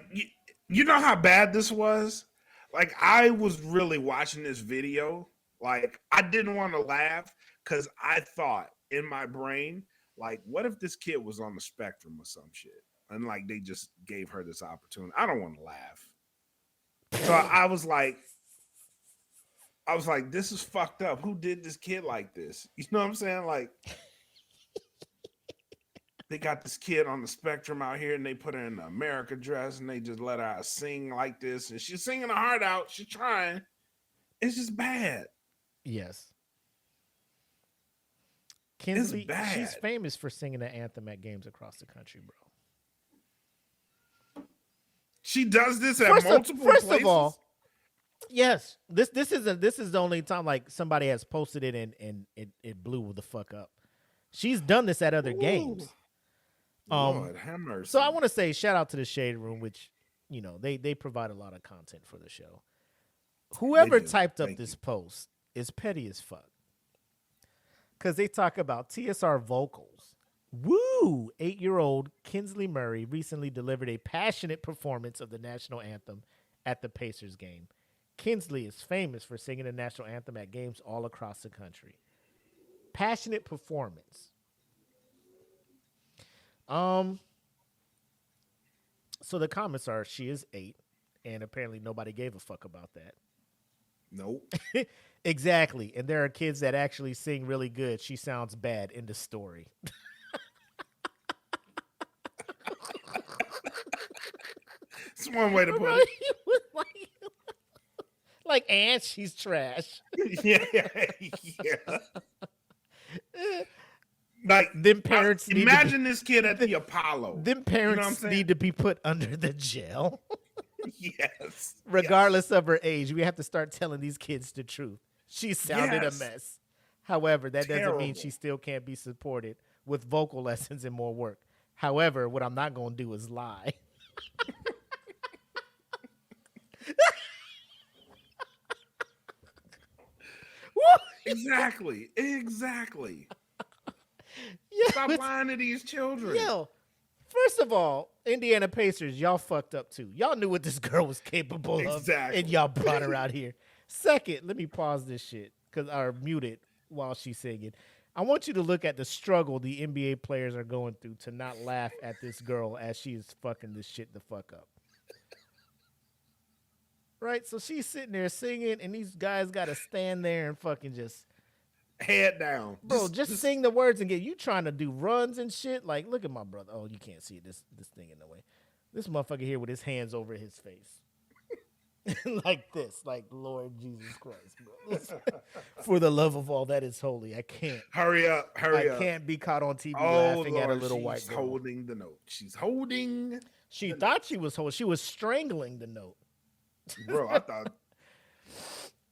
you know how bad this was? Like I was really watching this video. Like I didn't want to laugh because I thought in my brain, like, what if this kid was on the spectrum or some shit? And like they just gave her this opportunity. I don't want to laugh. So I was like, this is fucked up. Who did this kid like this? You know what I'm saying? Like, they got this kid on the spectrum out here and they put her in the America dress and they just let her sing like this. And she's singing her heart out. She's trying. It's just bad. yes. Kinsley, she's famous for singing the anthem at games across the country, bro. She does this at multiple places. First of all, yes, this is the only time like somebody has posted it and it blew the fuck up. She's done this at other games. Lord, have mercy. So I want to say shout out to the Shade Room, which they provide a lot of content for the show. Whoever typed up this post is petty as fuck. Because they talk about TSR vocals. Woo! 8-year-old Kinsley Murray recently delivered a passionate performance of the national anthem at the Pacers game. Kinsley is famous for singing the national anthem at games all across the country. Passionate performance. So the comments are, she is 8, and apparently nobody gave a fuck about that. Nope. Exactly. And there are kids that actually sing really good. She sounds bad in the story. It's one way to put it. Like, and she's trash. Yeah. Like Them parents need imagine this kid at the Apollo. Them parents need to be put under the jail. Yes. Regardless of her age, we have to start telling these kids the truth. She sounded a mess. However, that doesn't mean she still can't be supported with vocal lessons and more work. However, what I'm not going to do is lie. Exactly. Stop lying to these children. Yo, first of all, Indiana Pacers, y'all fucked up too. Y'all knew what this girl was capable of, and y'all brought her out here. Second, let me pause this shit or mute it while she's singing. I want you to look at the struggle the NBA players are going through to not laugh at this girl as she is fucking this shit the fuck up. Right? So she's sitting there singing, and these guys got to stand there and fucking just head down. Bro, just sing the words and get you trying to do runs and shit. Like, look at my brother. Oh, you can't see this thing in the way. This motherfucker here with his hands over his face. Like this. Like, Lord Jesus Christ, bro. For the love of all that is holy, I can't. Hurry up. I can't be caught on TV laughing Lord, at a little white girl. She's holding the note. She's holding. She thought she was holding. She was strangling the note. Bro, I thought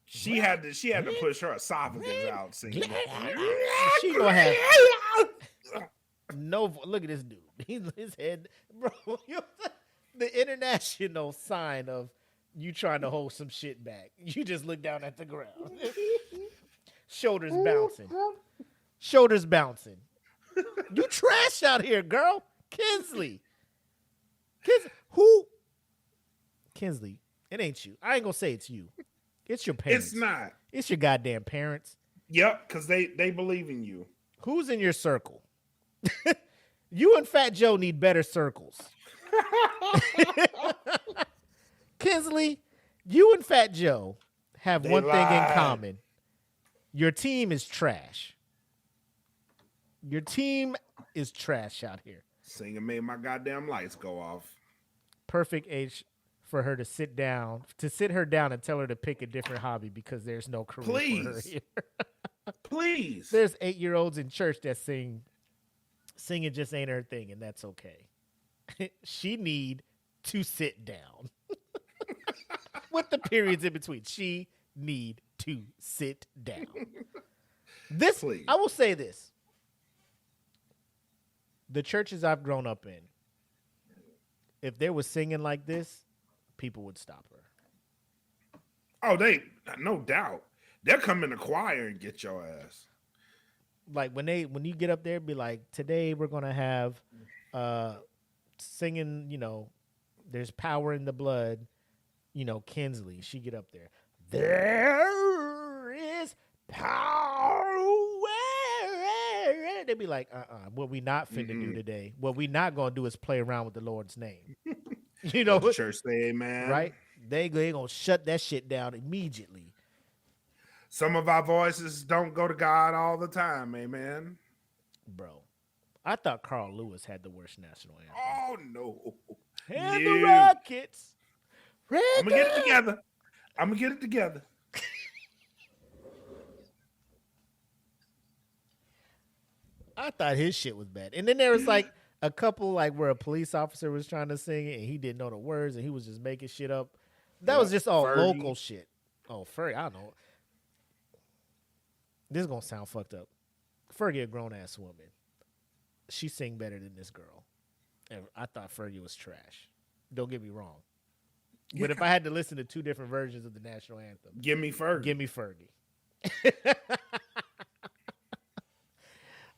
she had to push her esophagus out singing. She gonna have no. Look at this dude. His head, bro. The international sign of you trying to hold some shit back. You just look down at the ground. Shoulders bouncing. Shoulders bouncing. You trash out here, girl. Kinsley. Who? Kinsley. It ain't you. I ain't gonna say it's you. It's your parents. It's not. It's your goddamn parents. Yep, because they believe in you. Who's in your circle? You and Fat Joe need better circles. Kinsley, you and Fat Joe have one thing in common. Your team is trash. Your team is trash out here. Singing made my goddamn lights go off. Perfect age for her to sit her down and tell her to pick a different hobby because there's no career for her here. Please. There's 8-year-olds in church that sing. Singing just ain't her thing, and that's okay. She need to sit down. With the periods in between. She need to sit down. This, Please. I will say this. The churches I've grown up in, if they were singing like this, people would stop her. Oh, no doubt. They'll come in the choir and get your ass. Like when you get up there, be like, today we're gonna have singing, there's power in the blood, Kinsley. She get up there. There is power. They'd be like, what we not finna do today, what we not gonna do is play around with the Lord's name. Let the church say amen. Right? They gonna shut that shit down immediately. Some of our voices don't go to God all the time, amen. Bro, I thought Carl Lewis had the worst national anthem. Oh, no. And the Rockets. I'm going to get it together. I thought his shit was bad. And then there was like a couple like where a police officer was trying to sing it and he didn't know the words and he was just making shit up. That was just all Fergie. local shit. Oh, Fergie, I don't know. This is going to sound fucked up. Fergie, a grown-ass woman. She sing better than this girl. And I thought Fergie was trash. Don't get me wrong. Yeah. But if I had to listen to two different versions of the national anthem, Give me Fergie. give me Fergie.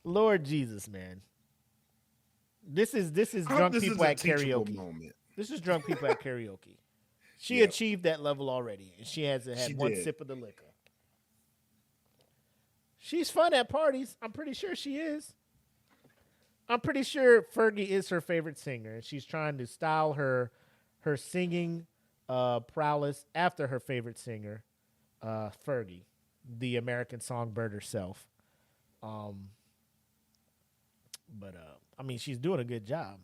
Lord Jesus, man. This is drunk people at karaoke. Moment. This is drunk people at karaoke. She Yep. achieved that level already, and she hasn't had one sip of the liquor. She's fun at parties. I'm pretty sure she is. I'm pretty sure Fergie is her favorite singer, and she's trying to style her singing prowess after her favorite singer, Fergie, the American songbird herself. But I mean, she's doing a good job.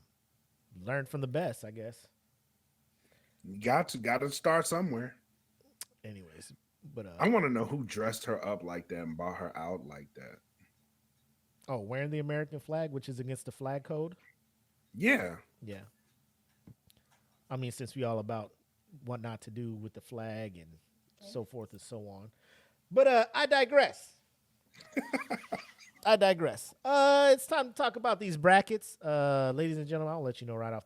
Learn from the best, I guess. You got to start somewhere. Anyways, but I want to know who dressed her up like that and bought her out like that. oh, wearing the American flag, which is against the flag code. Yeah. Yeah. I mean, since we all about what not to do with the flag and so forth and so on. But I digress. It's time to talk about these brackets. Ladies and gentlemen, I'll let you know right off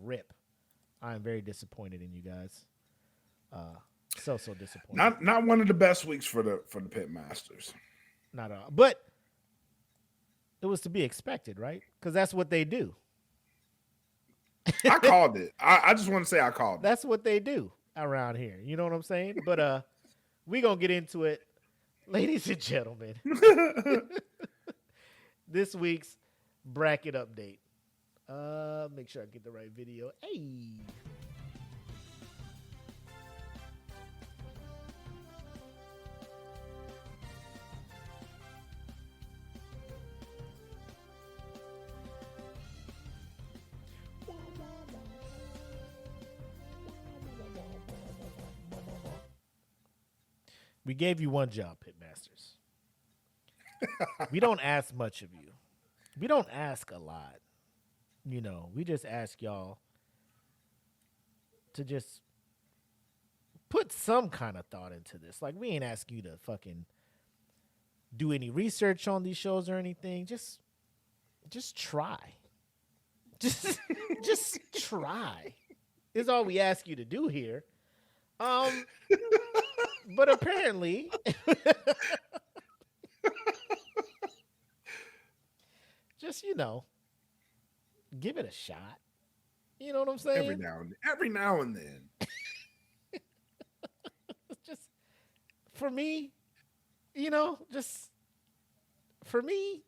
rip. I am very disappointed in you guys. So disappointed. Not one of the best weeks for the Pitmasters. Not at all. But it was to be expected, right? Because that's what they do. I called it. I just want to say I called it. That's what they do around here. You know what I'm saying? But we gonna get into it, ladies and gentlemen. This week's bracket update. Make sure I get the right video. Hey. We gave you one job, Pitmasters. We don't ask much of you. We don't ask a lot. You know, we just ask y'all to just put some kind of thought into this. Like, we ain't asking you to fucking do any research on these shows or anything. Just try. Just try. Is all we ask you to do here. But apparently, just, give it a shot. You know what I'm saying? Every now and then. Just for me, just for me.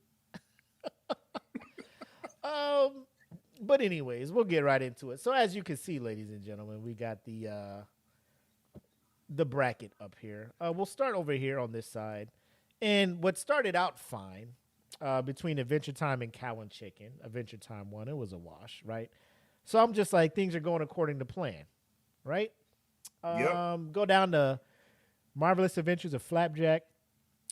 But anyways, we'll get right into it. So as you can see, ladies and gentlemen, we got the bracket up here. We'll start over here on this side. And what started out fine between Adventure Time and Cow and Chicken, Adventure Time won. It was a wash, right? So I'm just like, things are going according to plan, right? Yep. Go down to Marvelous Adventures of Flapjack,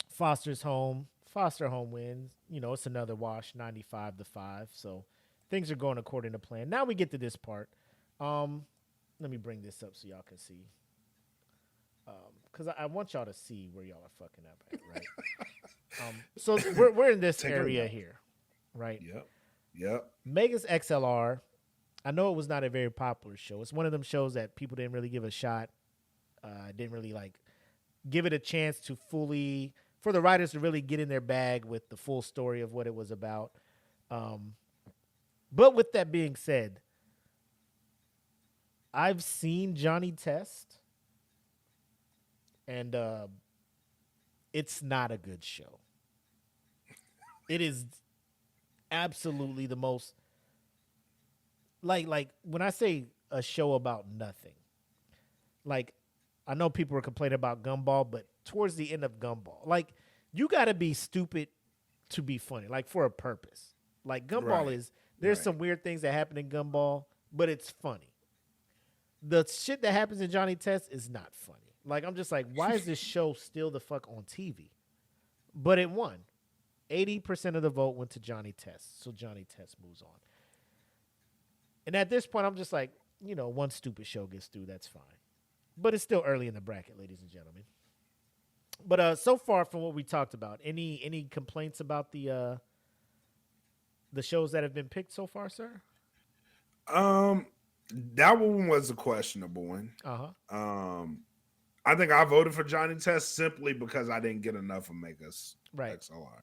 Foster's Home. Foster Home wins. It's another wash, 95-5. So things are going according to plan. Now we get to this part. Let me bring this up so y'all can see. Because I want y'all to see where y'all are fucking up at, right? So we're in this area here, right? Yep. Megas XLR. I know it was not a very popular show. It's one of them shows that people didn't really give a shot. Didn't really give it a chance to for the writers to really get in their bag with the full story of what it was about. But with that being said, I've seen Johnny Test, and it's not a good show. It is absolutely the most like when I say a show about nothing. I know people were complaining about Gumball, but towards the end of Gumball, you got to be stupid to be funny, for a purpose. Gumball there's some weird things that happen in Gumball, but it's funny. The shit that happens in Johnny Test is not funny. I'm just like, why is this show still the fuck on TV? But it won. 80% of the vote went to Johnny Test, so Johnny Test moves on. And at this point, I'm just like, one stupid show gets through, that's fine. But it's still early in the bracket, ladies and gentlemen. But so far from what we talked about, any complaints about the shows that have been picked so far, sir? That one was a questionable one. I think I voted for Johnny Test simply because I didn't get enough of Megas XLR.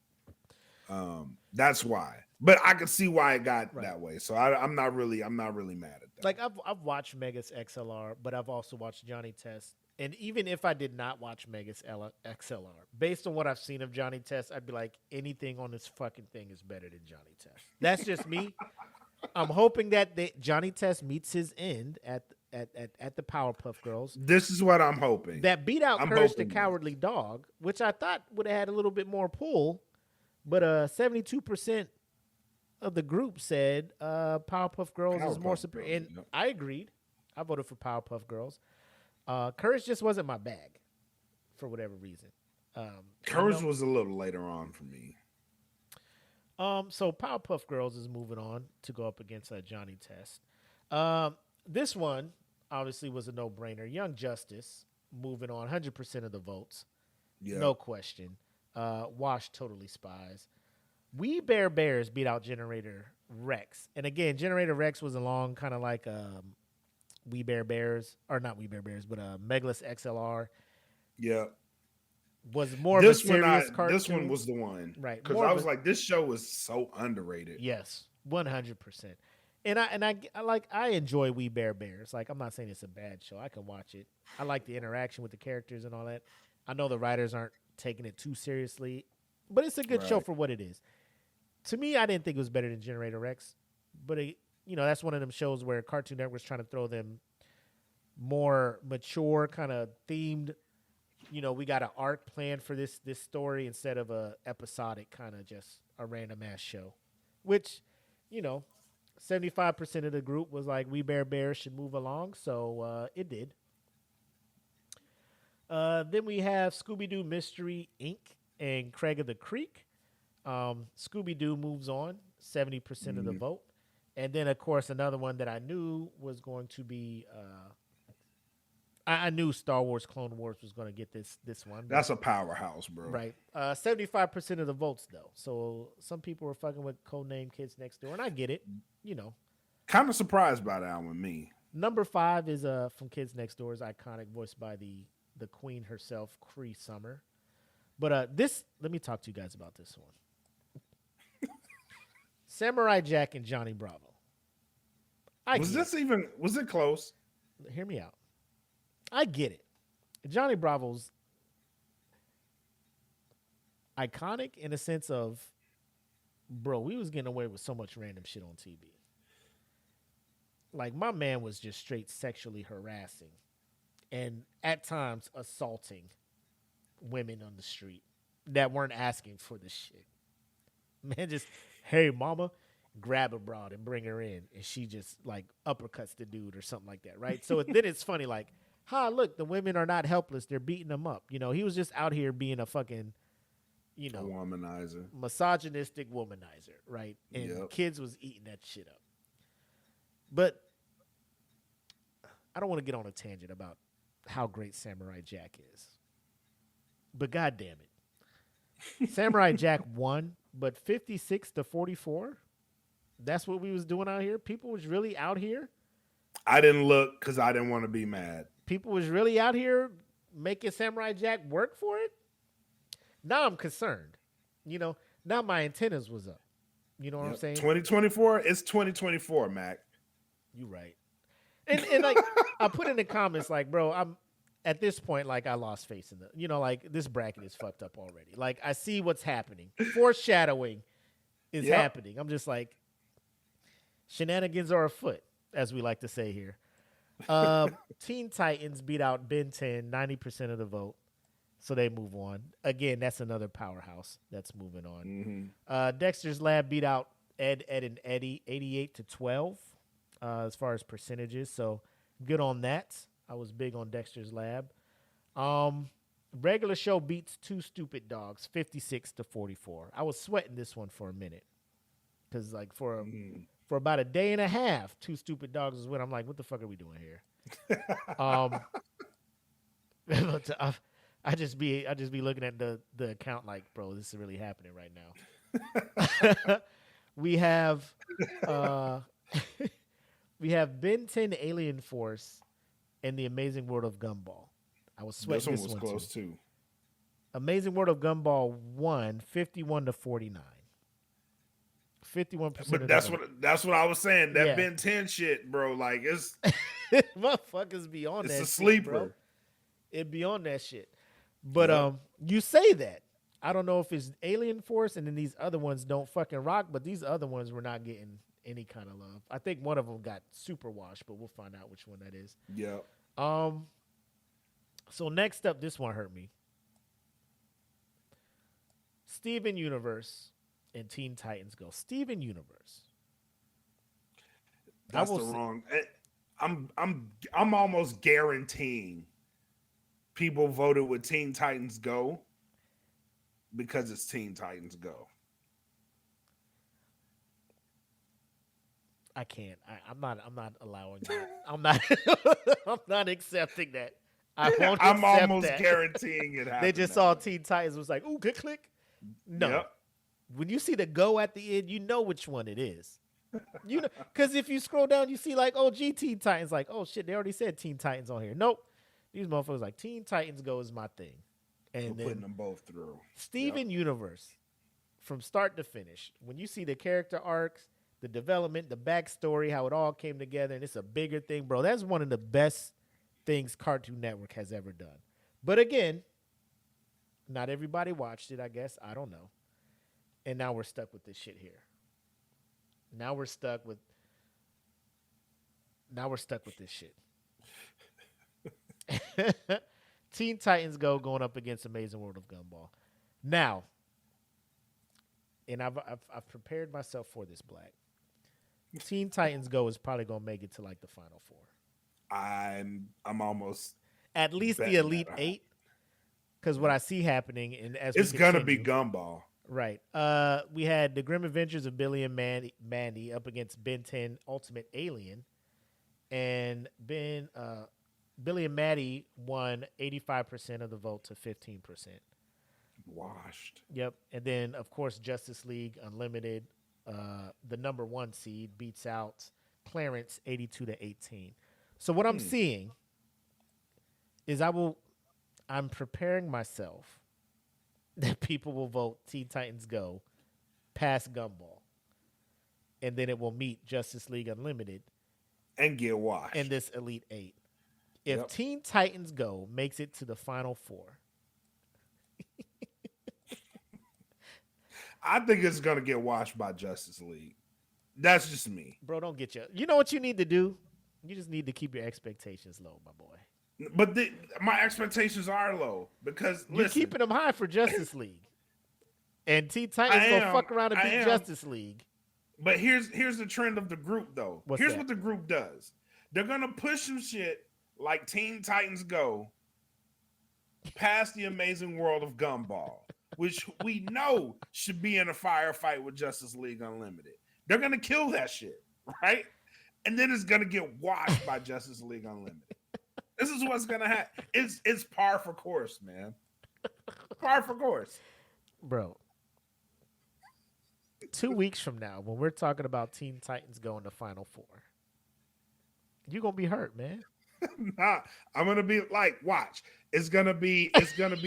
That's why. But I could see why it got that way. So I'm not really mad at that. I've watched Megas XLR, but I've also watched Johnny Test. And even if I did not watch Megas XLR, based on what I've seen of Johnny Test, I'd be like, anything on this fucking thing is better than Johnny Test. That's just me. I'm hoping that Johnny Test meets his end at the Powerpuff Girls. This is what I'm hoping. That beat out Courage the Cowardly Dog, which I thought would have had a little bit more pull, but 72% of the group said Powerpuff Girls is more superior. And I agreed. I voted for Powerpuff Girls. Courage just wasn't my bag for whatever reason. Courage was a little later on for me. So Powerpuff Girls is moving on to go up against Johnny Test. This one obviously was a no-brainer. Young Justice moving on, 100% of the votes. Yeah. No question. Wash Totally Spies. We Bear Bears beat out Generator Rex. And again, Generator Rex was along kind of like We Bear Bears, or not We Bear Bears, but Megalus XLR. Yeah. Was more of a serious cartoon. This one was the one. Right. Because I was like, this show was so underrated. Yes, 100%. And I enjoy We Bear Bears. I'm not saying it's a bad show. I can watch it. I like the interaction with the characters and all that. I know the writers aren't taking it too seriously, but it's a good show for what it is. To me, I didn't think it was better than Generator Rex, but that's one of them shows where Cartoon Network was trying to throw them more mature, kind of themed. We got an arc planned for this story instead of a episodic kind of just a random ass show, which 75% of the group was like, We Bear Bears should move along, so it did. Then we have Scooby-Doo Mystery Inc. and Craig of the Creek. Scooby-Doo moves on, 70% of the vote. And then, of course, another one that I knew was going to be I knew Star Wars Clone Wars was going to get this one. That's a powerhouse, bro. Right. 75% of the votes, though. So some people were fucking with Codename Kids Next Door, and I get it. You know. Kind of surprised by that one, me. Number 5 is from Kids Next Door, is iconic, voiced by the queen herself, Cree Summer. But let me talk to you guys about this one. Samurai Jack and Johnny Bravo. Was it close? Hear me out. I get it. Johnny Bravo's iconic in the sense of, bro, we was getting away with so much random shit on TV. Like, my man was just straight sexually harassing and at times assaulting women on the street that weren't asking for the shit. Man, just, hey, mama, grab a broad and bring her in. And she just, like, uppercuts the dude or something like that, right? So then it's funny, like, look, the women are not helpless. They're beating them up. You know, he was just out here being a fucking, you know, womanizer, misogynistic womanizer, right? And Yep. kids was eating that shit up. But I don't want to get on a tangent about how great Samurai Jack is. But God damn it. Samurai Jack won, but 56-44, that's what we was doing out here? People was really out here? I didn't look because I didn't want to be mad. People was really out here making Samurai Jack work for it? Now I'm concerned. You know, now my antennas was up. You know what I'm saying? 2024, it's 2024, Mac. You right. And like, I put in the comments, like, bro, I'm at this point, like, I lost faith in you know, like, this bracket is fucked up already. Like, I see what's happening. Foreshadowing is happening. I'm just like, shenanigans are afoot, as we like to say here. Teen Titans beat out Ben 10, 90% of the vote. So they move on. Again, that's another powerhouse that's moving on. Mm-hmm. Dexter's Lab beat out Ed, and Eddie, 88-12, as far as percentages. So good on that. I was big on Dexter's Lab. Regular Show beats Two Stupid Dogs, 56-44. I was sweating this one for a minute. Because, like, for about a day and a half, Two Stupid Dogs was winning. I'm like, what the fuck are we doing here? But I just be looking at the account like, bro, this is really happening right now. We have Ben 10 Alien Force and The Amazing World of Gumball. I was sweating this one was close too. Amazing World of Gumball won 51-49. 51%. But that's what I was saying. That Ben 10 shit, bro. Like, it's motherfuckers be on that. It's a shit, sleeper. Bro. It be on that shit. But you say that. I don't know if it's Alien Force and then these other ones don't fucking rock, but these other ones were not getting any kind of love. I think one of them got super washed, but we'll find out which one that is. Yeah. So next up, this one hurt me. Steven Universe and Teen Titans Go. Steven Universe. That's the wrong. I'm almost guaranteeing people voted with Teen Titans Go because it's Teen Titans Go. I can't. I'm not allowing that. I'm not accepting that. I'm almost guaranteeing it happened. They just saw Teen Titans was like, ooh, click. No. Yep. When you see the Go at the end, you know which one it is. You know, because if you scroll down, you see like, Teen Titans. Like, oh shit, they already said Teen Titans on here. Nope. These motherfuckers like Teen Titans Go is my thing. And we're putting them both through. Steven Universe, from start to finish, when you see the character arcs, the development, the backstory, how it all came together, and it's a bigger thing, bro. That's one of the best things Cartoon Network has ever done. But again, not everybody watched it, I guess. I don't know. And now we're stuck with this shit here. Now we're stuck with this shit. Teen Titans Go going up against Amazing World of Gumball. Now, and I've prepared myself for this, Black. Teen Titans Go is probably gonna make it to like the Final Four. I'm almost at least the Elite Eight, because what I see happening, and as it's gonna be Gumball, right? We had the Grim Adventures of Billy and Mandy up against Ben 10 Ultimate Alien, and Billy and Maddie won 85% of the vote to 15%. Washed. Yep. And then, of course, Justice League Unlimited, the number 1 seed, beats out Clarence 82-18. So what I'm seeing is I'm preparing myself that people will vote Teen Titans Go past Gumball. And then it will meet Justice League Unlimited And get washed. in this Elite 8. If Yep. Teen Titans Go makes it to the Final 4, I think it's gonna get washed by Justice League. That's just me. bro, don't get you. You know what you need to do? You just need to keep your expectations low, my boy. But my expectations are low because You're listen, keeping them high for Justice League. And Teen Titans gonna fuck around and beat Justice League. But here's the trend of the group though. What's Here's that? what the group does. They're gonna push some shit like Teen Titans Go past the Amazing World of Gumball, which we know should be in a firefight with Justice League Unlimited. They're gonna kill that shit, right? And then it's gonna get washed by Justice League Unlimited. This is what's gonna happen. It's par for course, man. Par for course. Bro. 2 weeks from now, when we're talking about Teen Titans going to Final 4, you're gonna be hurt, man. Nah, I'm gonna be like, watch. It's gonna be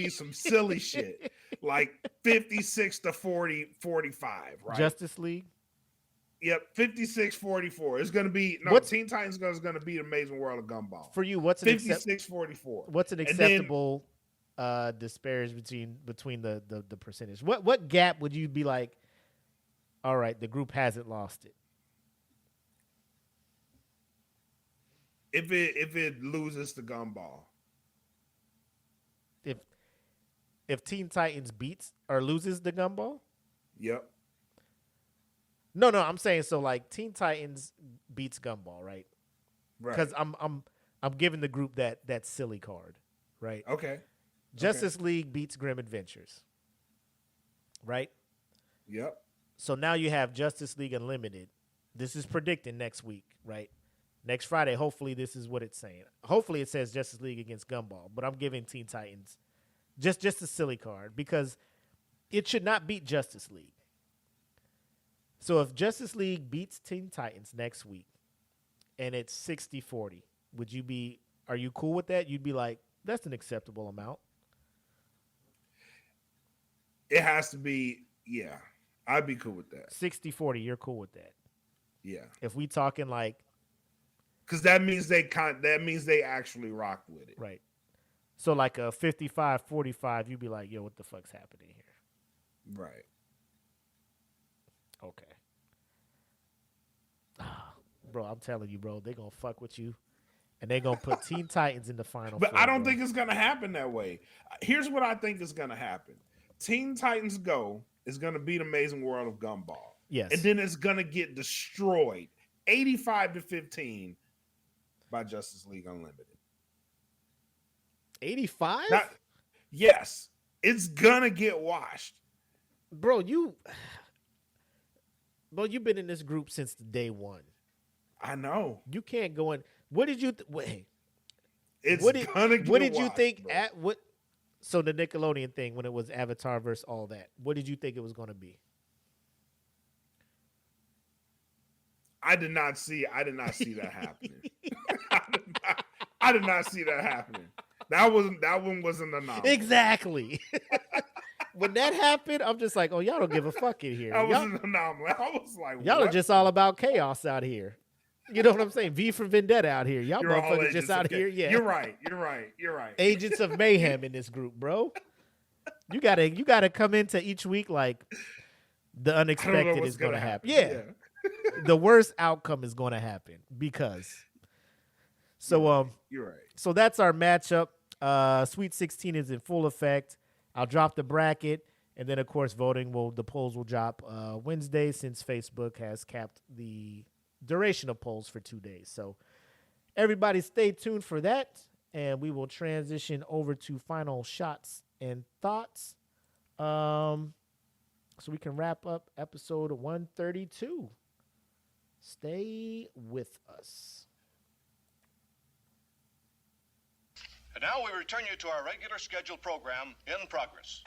some silly shit. Like 56-45, right? Justice League. Yep, 56-44. It's gonna be Teen Titans is gonna beat Amazing World of Gumball. For you, what's an 56-44. What's an acceptable disparity between the percentage? What gap would you be like, all right, the group hasn't lost it? If it loses to Gumball. If Teen Titans beats or loses the Gumball? Yep. No, I'm saying so like Teen Titans beats Gumball, right? Right. Because I'm giving the group that silly card, right? Okay. Justice League beats Grim Adventures, right? Yep. So now you have Justice League Unlimited. This is predicting next week, right? Next Friday, hopefully this is what it's saying. Hopefully it says Justice League against Gumball, but I'm giving Teen Titans just a silly card because it should not beat Justice League. So if Justice League beats Teen Titans next week and it's 60-40, are you cool with that? You'd be like, that's an acceptable amount. It has to be, yeah. I'd be cool with that. 60-40, you're cool with that. Yeah. If we talking like, because that means they actually rock with it. right. So like a 55-45, you'd be like, yo, what the fuck's happening here? Right. Okay. Bro, I'm telling you, bro, they're going to fuck with you. And they're going to put Teen Titans in the Final But Four, I don't bro. think it's going to happen that way. Here's what I think is going to happen. Teen Titans Go is going to beat Amazing World of Gumball. Yes. And then it's going to get destroyed 85-15 by Justice League Unlimited. 85? Yes. It's going to get washed. Bro, you've been in this group since day one. I know. You can't go in. What did you wait? It's What did, gonna get what did you washed, think bro. at what? So the Nickelodeon thing when it was Avatar versus all that. What did you think it was going to be? I did not see that happening. I did not see that happening. That one wasn't an anomaly. Exactly. When that happened, I'm just like, oh, y'all don't give a fuck in here. That was Y'all, an anomaly. I was like, y'all what? are just all about chaos out here. You know what I'm saying? V for Vendetta out here. Y'all You're all motherfuckers agents just of out cha- here. Yeah. You're right. Agents of mayhem in this group, bro. You gotta come into each week like the I don't know unexpected what's is gonna gonna happen. happen. Yeah. The worst outcome is gonna happen because. So You're right. so that's our matchup. Sweet 16 is in full effect. I'll drop the bracket, and then of course the polls will drop Wednesday since Facebook has capped the duration of polls for 2 days. So everybody stay tuned for that, and we will transition over to final shots and thoughts. So we can wrap up episode 132. Stay with us. And now we return you to our regular scheduled program in progress.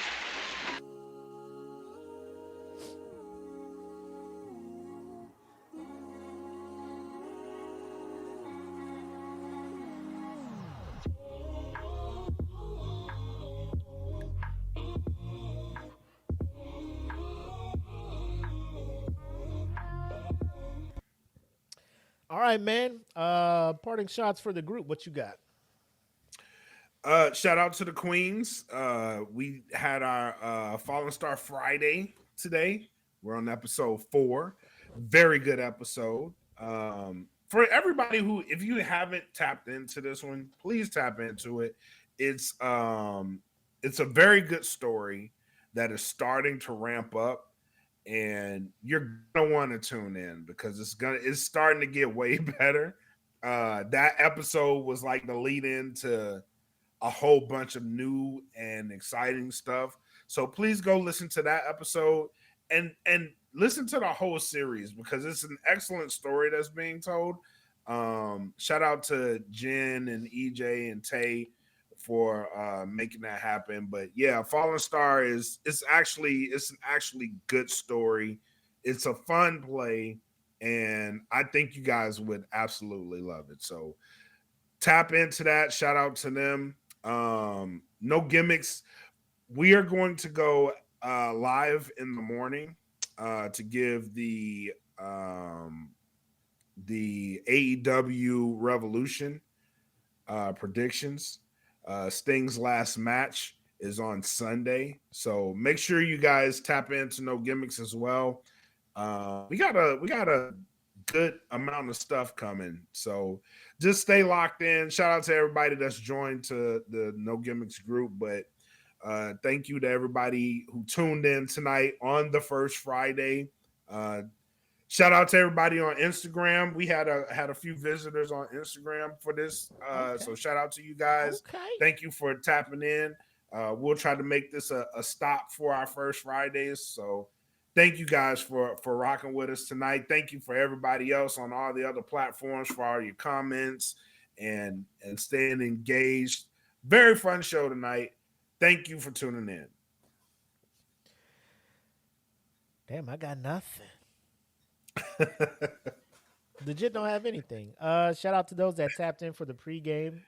All right, man. Parting shots for the group. What you got? Shout out to the Queens. We had our Fallen Star Friday today. We're on episode 4. Very good episode. For everybody who, if you haven't tapped into this one, please tap into it. It's a very good story that is starting to ramp up. And you're gonna want to tune in because it's starting to get way better. That episode was like the lead in to a whole bunch of new and exciting stuff. So please go listen to that episode and listen to the whole series because it's an excellent story that's being told. Shout out to Jen and EJ and Tay for making that happen. But yeah, Fallen Star it's an actually good story. It's a fun play, and I think you guys would absolutely love it. So tap into that. Shout out to them. No gimmicks. We are going to go live in the morning to give the AEW Revolution predictions. Sting's last match is on Sunday, so make sure you guys tap into No Gimmicks as well. We got a good amount of stuff coming, so just stay locked in. Shout out to everybody that's joined to the No Gimmicks group, but thank you to everybody who tuned in tonight on the first Friday. Shout out to everybody on Instagram. We had a few visitors on Instagram for this. So shout out to you guys. Okay. Thank you for tapping in. We'll try to make this a stop for our first Fridays. So thank you guys for rocking with us tonight. Thank you for everybody else on all the other platforms for all your comments and staying engaged. Very fun show tonight. Thank you for tuning in. Damn, I got nothing. Legit don't have anything. Shout out to those that tapped in for the pregame.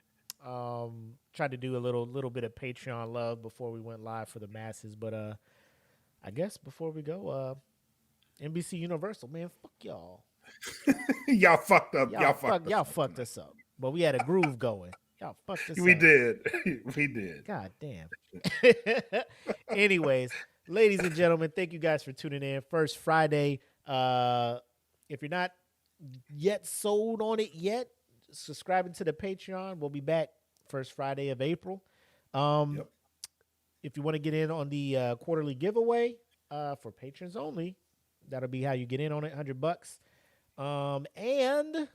Tried to do a little bit of Patreon love before we went live for the masses, but I guess before we go, NBC Universal, man, fuck y'all. Y'all fucked up. Y'all fucked us up. But we had a groove going. Y'all fucked us up. We did. We did. God damn. Anyways, ladies and gentlemen, thank you guys for tuning in. First Friday. If you're not yet sold on it yet, subscribing to the Patreon. We'll be back first Friday of April. Yep. If you want to get in on the quarterly giveaway for patrons only, that'll be how you get in on it, $100. And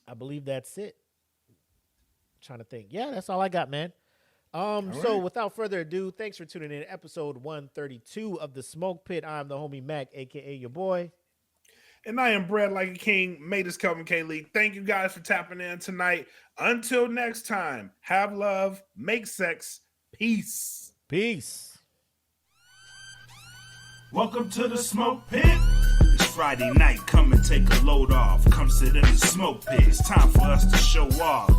I believe that's it. Trying to think. Yeah, that's all I got, man. So without further ado, thanks for tuning in to episode 132 of the Smoke Pit. I'm the homie Mac, aka your boy. And I am bred like a king. Made us Kelvin K. Lee. Thank you guys for tapping in tonight. Until next time, have love, make sex, peace. Peace. Welcome to the Smoke Pit. It's Friday night, come and take a load off. Come sit in the smoke pit. It's time for us to show off.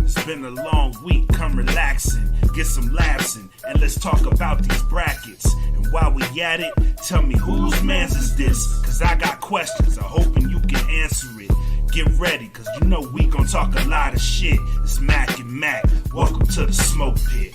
It's been a long week, come relaxing, get some laughs in, and let's talk about these brackets. And while we at it, tell me whose man's is this? Cause I got questions, I'm hoping you can answer it. Get ready, cause you know we gon' talk a lot of shit. It's Mac and Mac, welcome to the Smoke Pit.